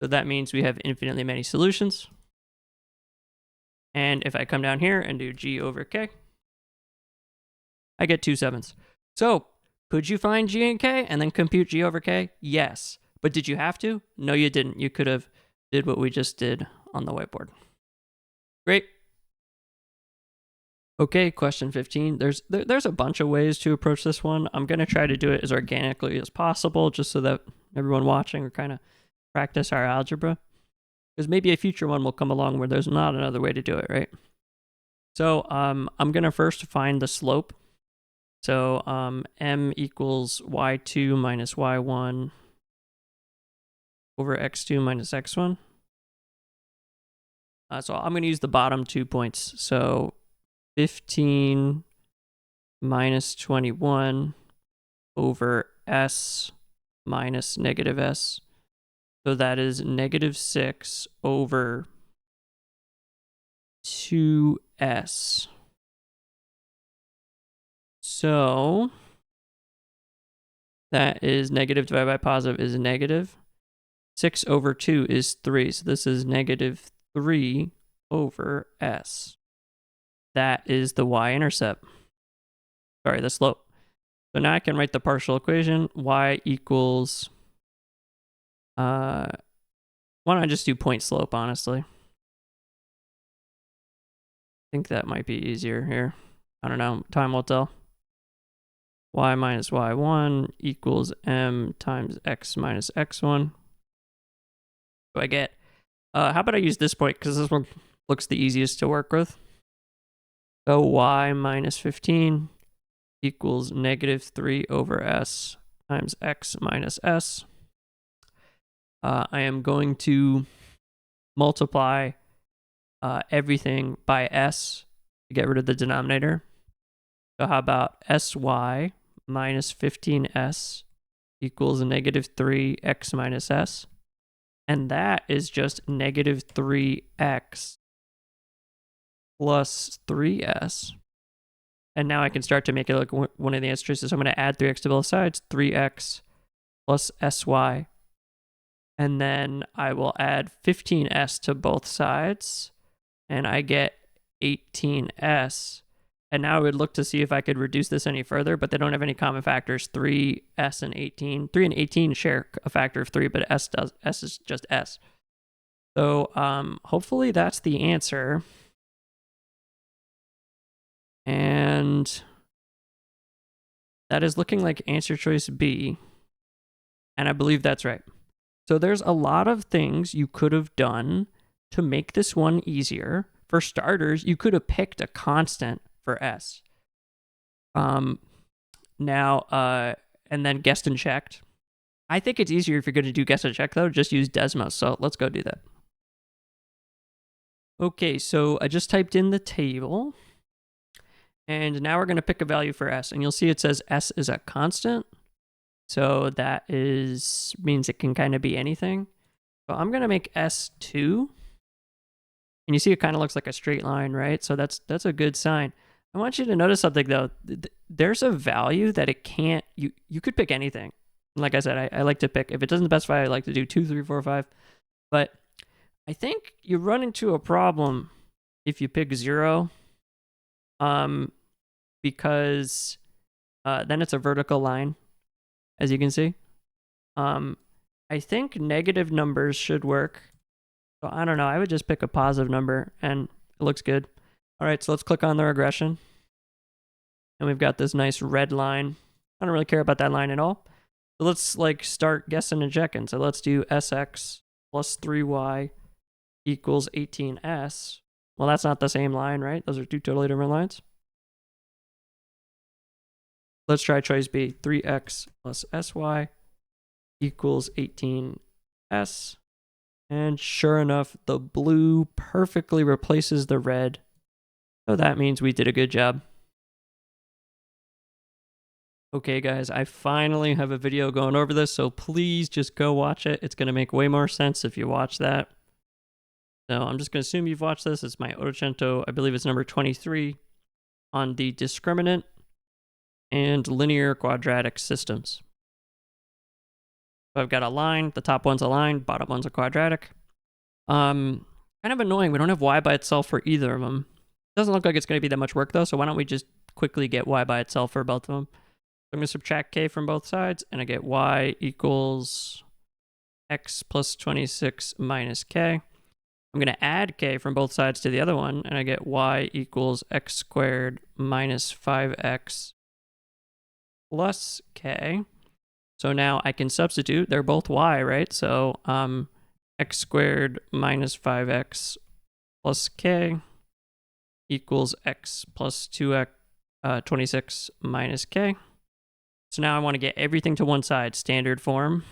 Speaker 1: So that means we have infinitely many solutions. And if I come down here and do g over k, I get 2/7. So could you find g and k and then compute g over k? Yes. But did you have to? No, you didn't. You could have did what we just did on the whiteboard. Great. Okay, question 15. There's a bunch of ways to approach this one. I'm going to try to do it as organically as possible, just so that everyone watching will kind of practice our algebra. Because maybe a future one will come along where there's not another way to do it, right? So I'm going to first find the slope. So m equals y2 minus y1 over x2 minus x1. So I'm going to use the bottom 2 points. So 15 minus 21 over s minus negative s. So that is -6 over 2s. So that is negative divided by positive is negative. 6 over 2 is 3. So this is -3 over s. That is the y-intercept. Sorry, the slope. So now I can write the partial equation. Y equals, why don't I just do point slope, honestly? I think that might be easier here. I don't know, time will tell. Y minus y1 equals m times x minus x1. So I get, how about I use this point, because this one looks the easiest to work with. So y minus 15 equals negative 3 over s times x minus s. I am going to multiply everything by s to get rid of the denominator. So how about sy minus 15s equals negative 3x minus s? And that is just negative 3x plus 3s. And now I can start to make it like one of the answer choices. So I'm going to add 3x to both sides, 3x plus sy. And then I will add 15s to both sides, and I get 18s. And now I would look to see if I could reduce this any further, but they don't have any common factors. 3s and 18. 3 and 18 share a factor of 3, but s does. S is just s. So hopefully that's the answer. And that is looking like answer choice B. And I believe that's right. So there's a lot of things you could have done to make this one easier. For starters, you could have picked a constant for s. And then guessed and checked. I think it's easier if you're going to do guess and check, though. Just use Desmos. So let's go do that. Okay, so I just typed in the table. And now we're going to pick a value for s. And you'll see it says s is a constant. So that means it can kind of be anything. So I'm going to make s2. And you see it kind of looks like a straight line, right? So that's a good sign. I want you to notice something, though. There's a value that it can't, you could pick anything. And like I said, I like to pick, if it doesn't specify, I like to do 2, 3, 4, 5. But I think you run into a problem if you pick 0. Because then it's a vertical line, as you can see. I think negative numbers should work. So I don't know, I would just pick a positive number and it looks good. All right, so let's click on the regression. And we've got this nice red line. I don't really care about that line at all. So let's start guessing and checking. So let's do sx plus 3y equals 18s. Well, that's not the same line, right? Those are two totally different lines. Let's try choice B. 3x plus sy equals 18s. And sure enough, the blue perfectly replaces the red. So that means we did a good job. Okay, guys, I finally have a video going over this, so please just go watch it. It's going to make way more sense if you watch that. So I'm just going to assume you've watched this. It's my Ottocento, I believe it's number 23, on the discriminant and linear quadratic systems. So I've got a line, the top one's a line, bottom one's a quadratic. Kind of annoying, we don't have y by itself for either of them. Doesn't look like it's going to be that much work though, so why don't we just quickly get y by itself for both of them. So I'm going to subtract k from both sides, and I get y equals x plus 26 minus k. I'm going to add k from both sides to the other one, and I get y equals x squared minus 5x plus k. So now I can substitute. They're both y, right? So x squared minus 5x plus k equals x plus 2x 26 minus k. So now I want to get everything to one side, standard form.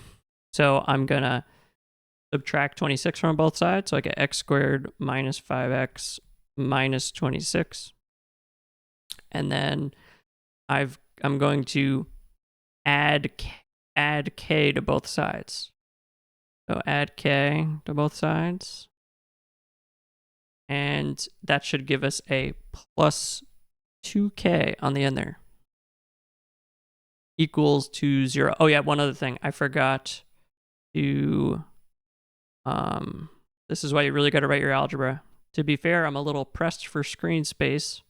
Speaker 1: So I'm going to subtract 26 from both sides. So I get x squared minus 5x minus 26. And then I'm going to add k to both sides. So add k to both sides. And that should give us a plus 2k on the end there. Equals to 0. Oh yeah, one other thing. I forgot to... this is why you really got to write your algebra. To be fair, I'm a little pressed for screen space.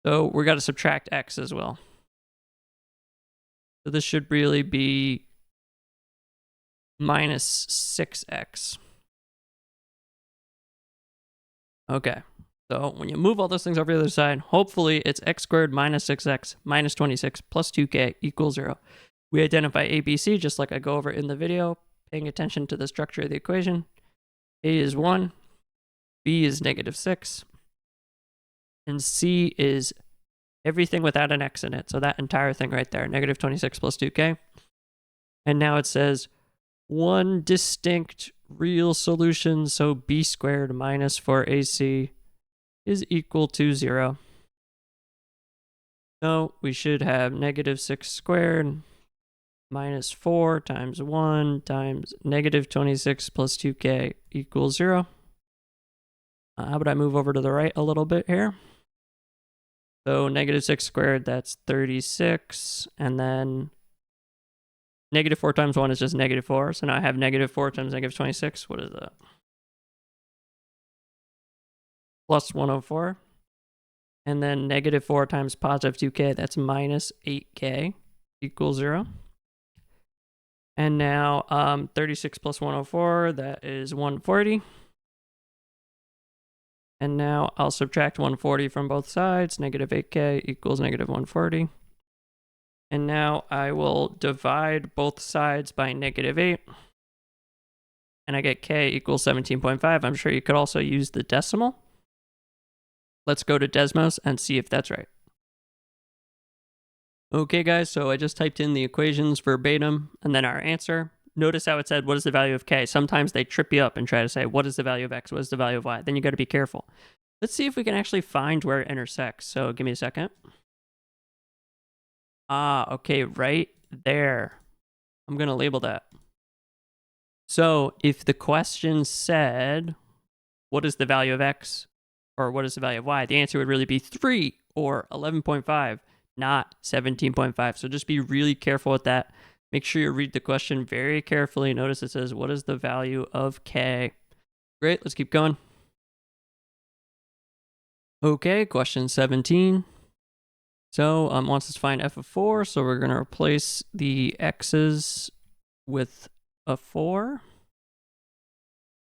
Speaker 1: So we got to subtract x as well. So this should really be minus 6x. Okay, so when you move all those things over to the other side, hopefully it's x squared minus 6x minus 26 plus 2k equals 0. We identify ABC just like I go over in the video, paying attention to the structure of the equation. A is 1, B is negative 6, and C is everything without an x in it. So that entire thing right there, negative 26 plus 2k. And now it says one distinct real solution, so b squared minus 4ac is equal to 0. So we should have negative 6 squared minus 4 times 1 times negative 26 plus 2k equals 0. How about I move over to the right a little bit here? So negative 6 squared, that's 36. And then negative 4 times 1 is just negative 4. So now I have negative 4 times negative 26. What is that? Plus 104. And then negative 4 times positive 2k, that's minus 8k equals 0. And now 36 plus 104, that is 140. And now I'll subtract 140 from both sides. Negative 8k equals negative 140. And now I will divide both sides by negative 8. And I get k equals 17.5. I'm sure you could also use the decimal. Let's go to Desmos and see if that's right. Okay, guys, so I just typed in the equations verbatim and then our answer. Notice how it said, what is the value of k? Sometimes they trip you up and try to say, what is the value of x? What is the value of y? Then you got to be careful. Let's see if we can actually find where it intersects. So give me a second. Okay, right there. I'm going to label that. So if the question said, what is the value of x? Or what is the value of y? The answer would really be 3 or 11.5, not 17.5. So just be really careful with that. Make sure you read the question very carefully. Notice it says, what is the value of k? Great, let's keep going. Okay, question 17. So wants us to find f of 4, so we're going to replace the x's with a 4.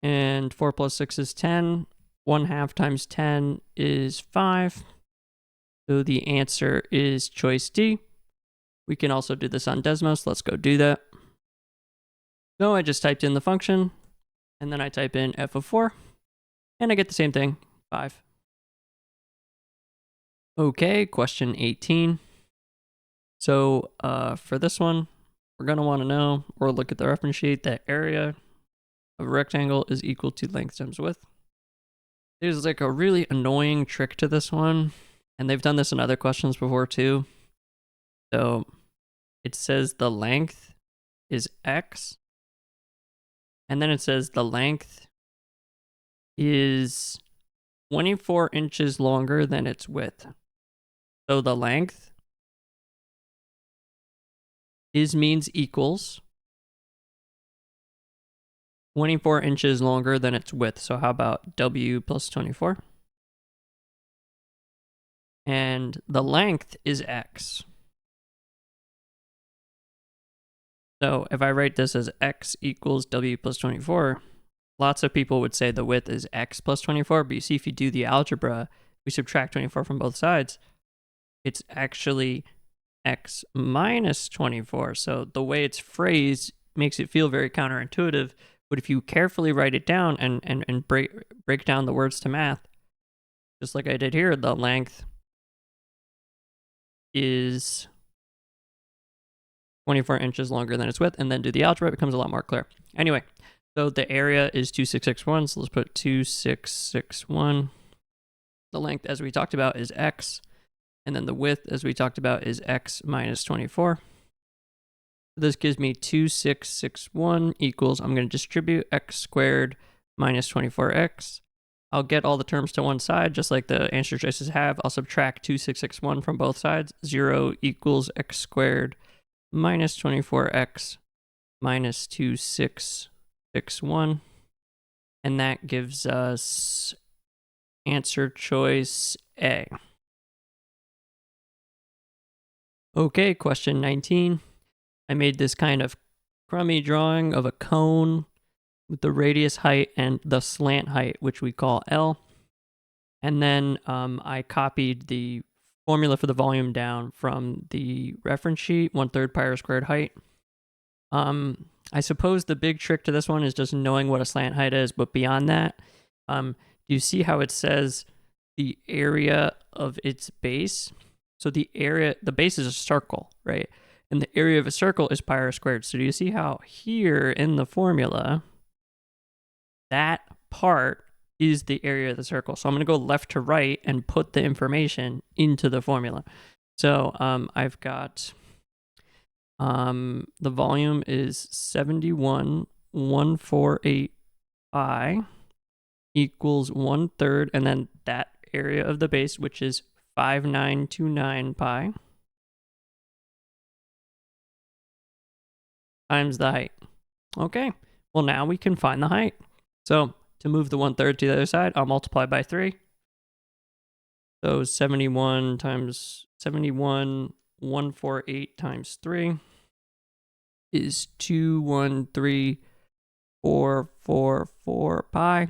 Speaker 1: And 4 plus 6 is 10. 1/2 times 10 is 5. So the answer is choice D. We can also do this on Desmos. Let's go do that. So I just typed in the function, and then I type in f of 4, and I get the same thing, 5. Okay, question 18. So for this one, we're going to want to know, or look at the reference sheet, that area of a rectangle is equal to length times width. There's like a really annoying trick to this one, and they've done this in other questions before too. So it says the length is x, and then it says the length is 24 inches longer than its width. So the length means equals 24 inches longer than its width. So how about w plus 24? And the length is x. So if I write this as x equals w plus 24, lots of people would say the width is x plus 24, but you see if you do the algebra, we subtract 24 from both sides, it's actually x minus 24. So the way it's phrased makes it feel very counterintuitive, but if you carefully write it down and break down the words to math, just like I did here, the length is 24 inches longer than its width, and then do the algebra, it becomes a lot more clear. Anyway, so the area is 2661, so let's put 2661. The length, as we talked about, is x, and then the width, as we talked about, is x minus 24. This gives me 2661 equals, I'm going to distribute x squared minus 24x. I'll get all the terms to one side, just like the answer choices have. I'll subtract 2661 from both sides. 0 equals x squared minus 24x minus 2661. And that gives us answer choice A. Okay, question 19. I made this kind of crummy drawing of a cone with the radius, height, and the slant height, which we call L. And then I copied the formula for the volume down from the reference sheet, 1/3 pi r squared height. I suppose the big trick to this one is just knowing what a slant height is, but beyond that, do you see how it says the area of its base? So the base is a circle, right? And the area of a circle is pi r squared. So do you see how here in the formula, that part is the area of the circle? So I'm going to go left to right and put the information into the formula. So I've got the volume is 71,148 pi equals 1/3, and then that area of the base, which is 5929 pi, times the height. Okay, well now we can find the height. So to move the 1/3 to the other side, I'll multiply by 3. So 71 times 71,148 times 3 is 213,444 pi.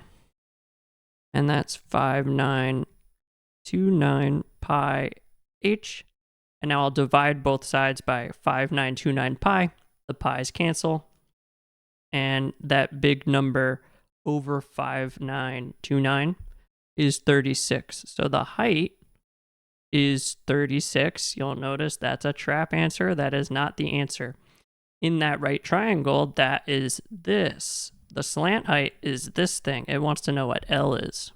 Speaker 1: And that's 5929 pi h. And now I'll divide both sides by 5929 pi. The pi's cancel. And that big number over 5929 is 36. So the height is 36. You'll notice that's a trap answer. That is not the answer. In that right triangle, that is this. The slant height is this thing. It wants to know what L is.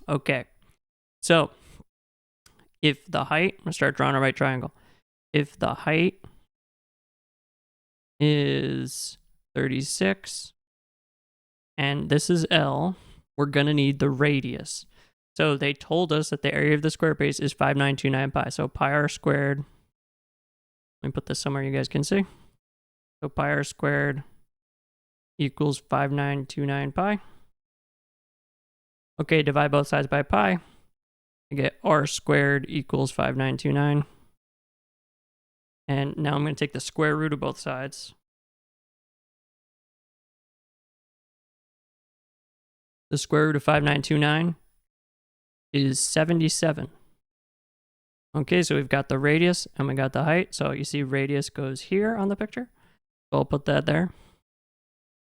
Speaker 1: Okay. So if the height, I'm going to start drawing a right triangle. If the height is 36 and this is L, we're going to need the radius. So they told us that the area of the square base is 5929 pi. So pi r squared, let me put this somewhere you guys can see. So pi r squared equals 5929 pi. Okay, divide both sides by pi. I get r squared equals 5929. And now I'm going to take the square root of both sides. The square root of 5929 is 77. Okay, so we've got the radius and we got the height. So you see radius goes here on the picture. So I'll put that there.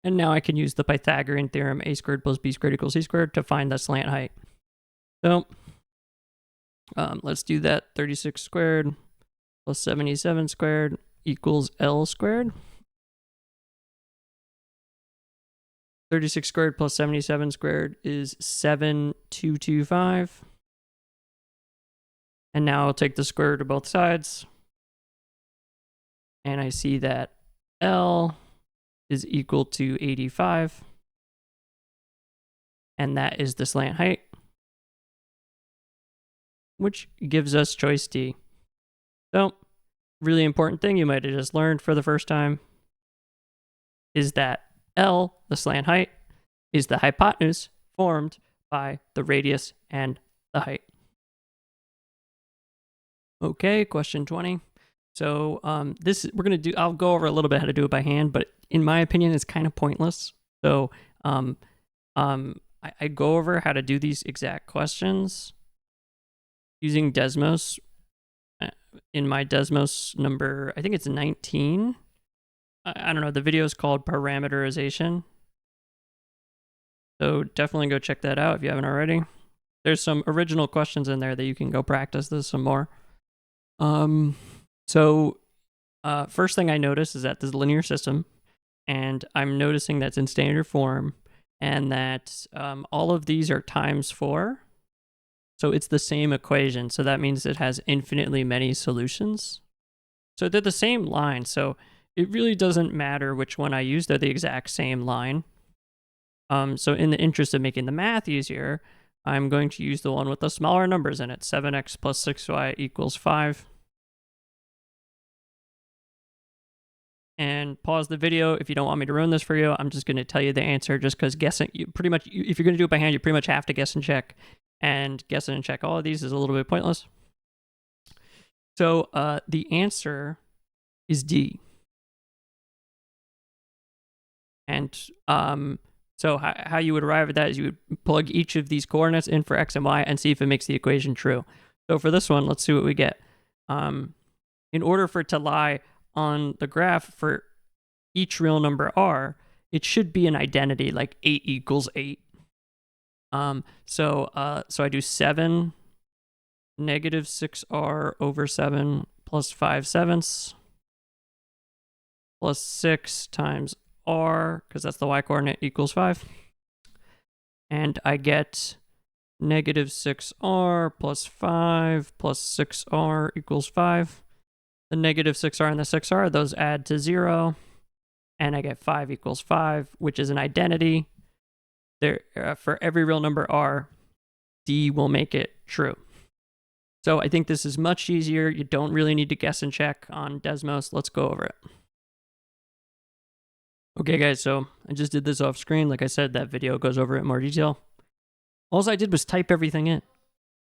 Speaker 1: And now I can use the Pythagorean theorem, a squared plus b squared equals c squared, to find the slant height. So let's do that. 36 squared plus 77 squared equals L squared. 36 squared plus 77 squared is 7225. And now I'll take the square root of both sides. And I see that L is equal to 85. And that is the slant height, which gives us choice D. So, really important thing you might have just learned for the first time is that L, the slant height, is the hypotenuse formed by the radius and the height. Okay, question 20. So I'll go over a little bit how to do it by hand, but in my opinion, it's kind of pointless. So I go over how to do these exact questions using Desmos. In my Desmos number, I think it's 19. I don't know, the video is called Parameterization. So definitely go check that out if you haven't already. There's some original questions in there that you can go practice this some more. First thing I notice is that this is a linear system, and I'm noticing that's in standard form, and that all of these are times 4. So it's the same equation. So that means it has infinitely many solutions. So they're the same line. So it really doesn't matter which one I use. They're the exact same line. So in the interest of making the math easier, I'm going to use the one with the smaller numbers in it. 7x plus 6y equals 5. And pause the video if you don't want me to ruin this for you. I'm just going to tell you the answer just because guessing, if you're going to do it by hand, you pretty much have to guess and check. And guessing and check all of these is a little bit pointless. So the answer is D. And so how you would arrive at that is you would plug each of these coordinates in for x and y and see if it makes the equation true. So for this one, let's see what we get. In order for it to lie on the graph for each real number r, it should be an identity, like 8 equals 8. So I do 7 negative 6r over 7 plus 5/7 plus 6 times r, because that's the y coordinate, equals 5. And I get negative 6r plus 5 plus 6r equals 5. The negative 6r and the 6r, those add to 0. And I get 5 equals 5, which is an identity. There, for every real number r, D will make it true. So I think this is much easier. You don't really need to guess and check on Desmos. Let's go over it. Okay, guys, so I just did this off screen. Like I said, that video goes over it in more detail. All I did was type everything in.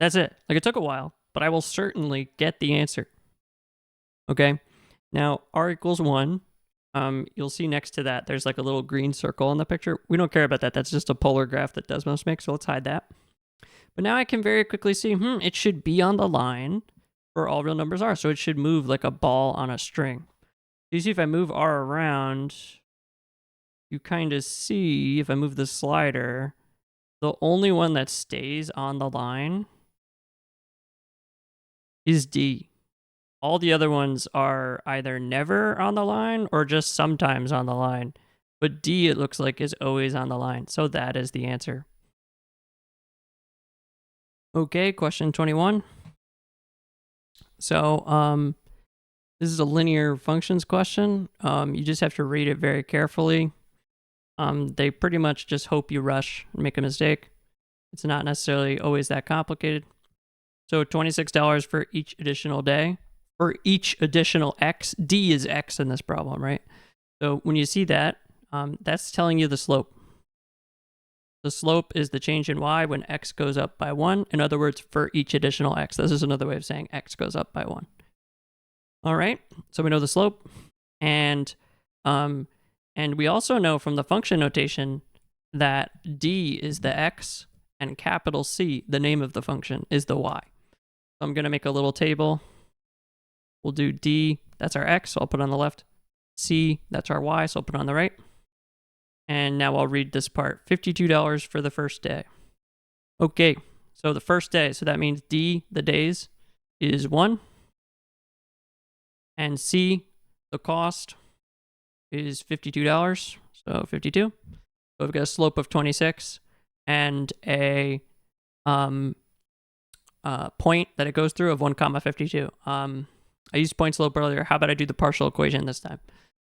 Speaker 1: That's it. Like, it took a while, but I will certainly get the answer. Okay, now r equals 1. You'll see next to that, there's like a little green circle in the picture. We don't care about that. That's just a polar graph that Desmos makes, so let's hide that. But now I can very quickly see, it should be on the line for all real numbers r, so it should move like a ball on a string. You see, if I move r around, you kind of see, if I move the slider, the only one that stays on the line is D. All the other ones are either never on the line or just sometimes on the line. But D, it looks like, is always on the line. So that is the answer. Okay, question 21. So this is a linear functions question. You just have to read it very carefully. They pretty much just hope you rush and make a mistake. It's not necessarily always that complicated. So $26 for each additional day. For each additional x, D is x in this problem, right? So when you see that, that's telling you the slope. The slope is the change in y when x goes up by 1. In other words, for each additional x. This is another way of saying x goes up by 1. All right, so we know the slope. And we also know from the function notation that D is the x and capital C, the name of the function, is the y. So I'm going to make a little table. We'll do D, that's our x, so I'll put it on the left. C, that's our y, so I'll put it on the right. And now I'll read this part. $52 for the first day. Okay, so the first day, so that means D, the days, is 1. And C, the cost, is $52, so 52. So we've got a slope of 26 and a point that it goes through of 1 comma 52. I used point slope earlier. How about I do the partial equation this time?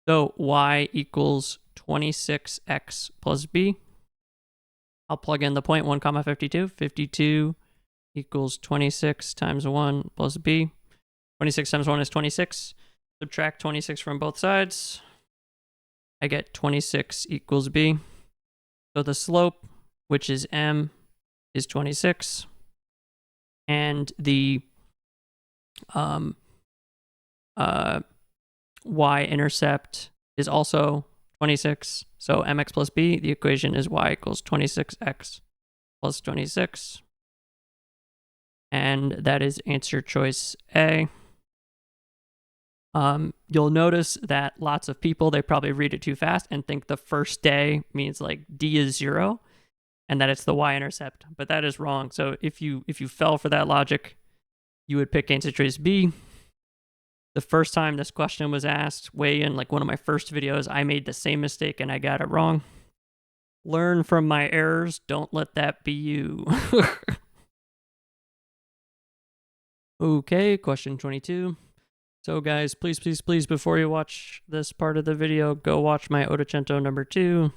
Speaker 1: So y equals 26x plus b. I'll plug in the point 1 comma 52. 52 equals 26 times 1 plus b. 26 times 1 is 26. Subtract 26 from both sides. I get 26 equals b. So the slope, which is m, is 26. And the y-intercept is also 26. So mx plus b, the equation is y equals 26x plus 26. And that is answer choice A. You'll notice that lots of people, they probably read it too fast and think the first day means like D is 0 and that it's the y-intercept, but that is wrong. So if you fell for that logic, you would pick answer choice B. The first time this question was asked, way in like one of my first videos, I made the same mistake and I got it wrong. Learn from my errors. Don't let that be you. Okay, question 22. So guys, please, please, please, before you watch this part of the video, go watch my Ottocento number 2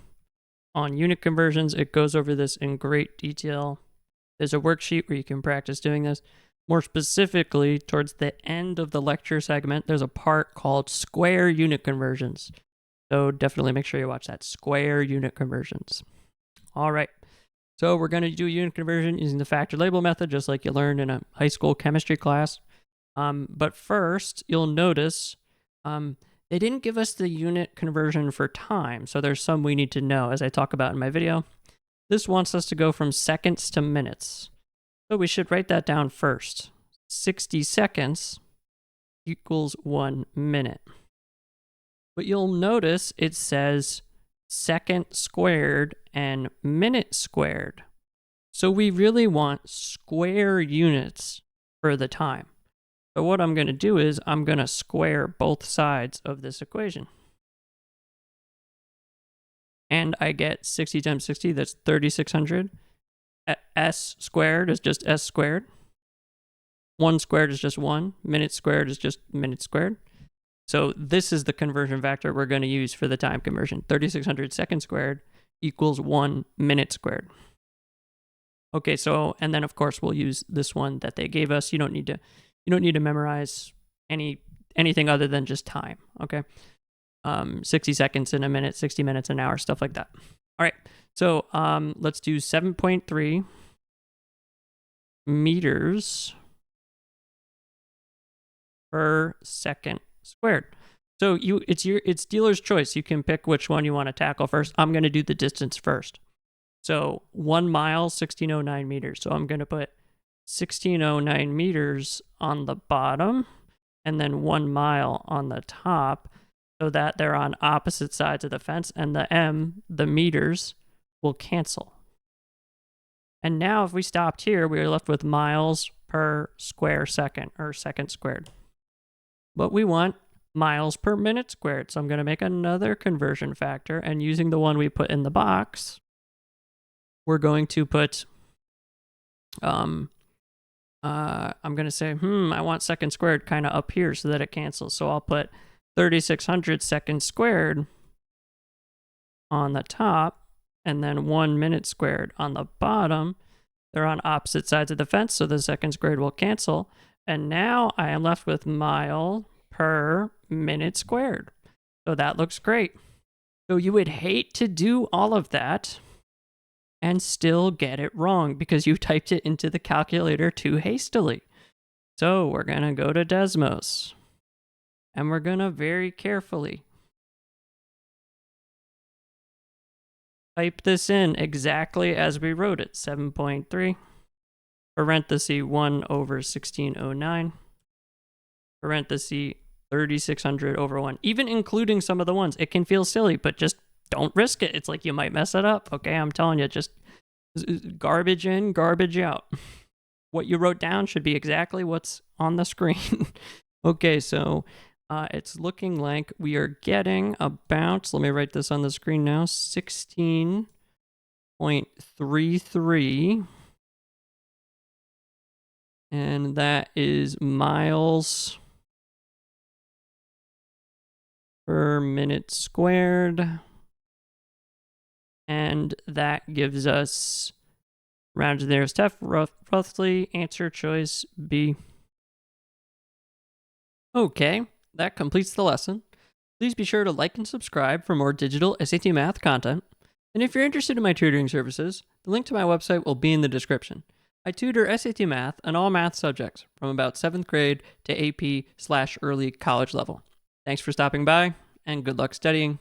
Speaker 1: on unit conversions. It goes over this in great detail. There's a worksheet where you can practice doing this. More specifically, towards the end of the lecture segment, there's a part called square unit conversions. So definitely make sure you watch that, square unit conversions. All right, so we're going to do a unit conversion using the factor label method, just like you learned in a high school chemistry class. But first, you'll notice They didn't give us the unit conversion for time, so there's some we need to know as I talk about in my video. This wants us to go from seconds to minutes. So we should write that down first. 60 seconds equals 1 minute. But you'll notice it says second squared and minute squared. So we really want square units for the time. So what I'm going to do is I'm going to square both sides of this equation. And I get 60 times 60, that's 3,600. S squared is just S squared. 1 squared is just 1. Minute squared is just minute squared. So this is the conversion factor we're going to use for the time conversion. 3,600 second squared equals 1 minute squared. Okay, so, and then of course we'll use this one that they gave us. You don't need to memorize anything other than just time, okay? 60 seconds in a minute, 60 minutes an hour, stuff like that. All right, so let's do 7.3 meters per second squared. So it's dealer's choice. You can pick which one you want to tackle first. I'm going to do the distance first. So 1 mile, 1609 meters. So I'm going to put 1609 meters on the bottom and then 1 mile on the top so that they're on opposite sides of the fence, and the meters, will cancel. And now if we stopped here, we're left with miles per square second, or second squared. But we want miles per minute squared. So I'm going to make another conversion factor, and using the one we put in the box, we're going to put, I'm going to say, I want second squared kind of up here so that it cancels. So I'll put 3,600 seconds squared on the top, and then 1 minute squared on the bottom. They're on opposite sides of the fence, so the second squared will cancel. And now I am left with mile per minute squared. So that looks great. So you would hate to do all of that and still get it wrong because you typed it into the calculator too hastily. So we're going to go to Desmos, and we're going to very carefully type this in exactly as we wrote it. 7.3, parenthesis 1 over 1609, parenthesis 3,600 over 1. Even including some of the ones, it can feel silly, but just don't risk it. It's like you might mess it up. Okay, I'm telling you, just garbage in, garbage out. What you wrote down should be exactly what's on the screen. Okay, so it's looking like we are getting about, let me write this on the screen now, 16.33. And that is miles per minute squared. And that gives us, round to the nearest F, roughly answer choice B. Okay, that completes the lesson. Please be sure to like and subscribe for more digital SAT math content. And if you're interested in my tutoring services, the link to my website will be in the description. I tutor SAT math and all math subjects from about 7th grade to AP/early college level. Thanks for stopping by, and good luck studying.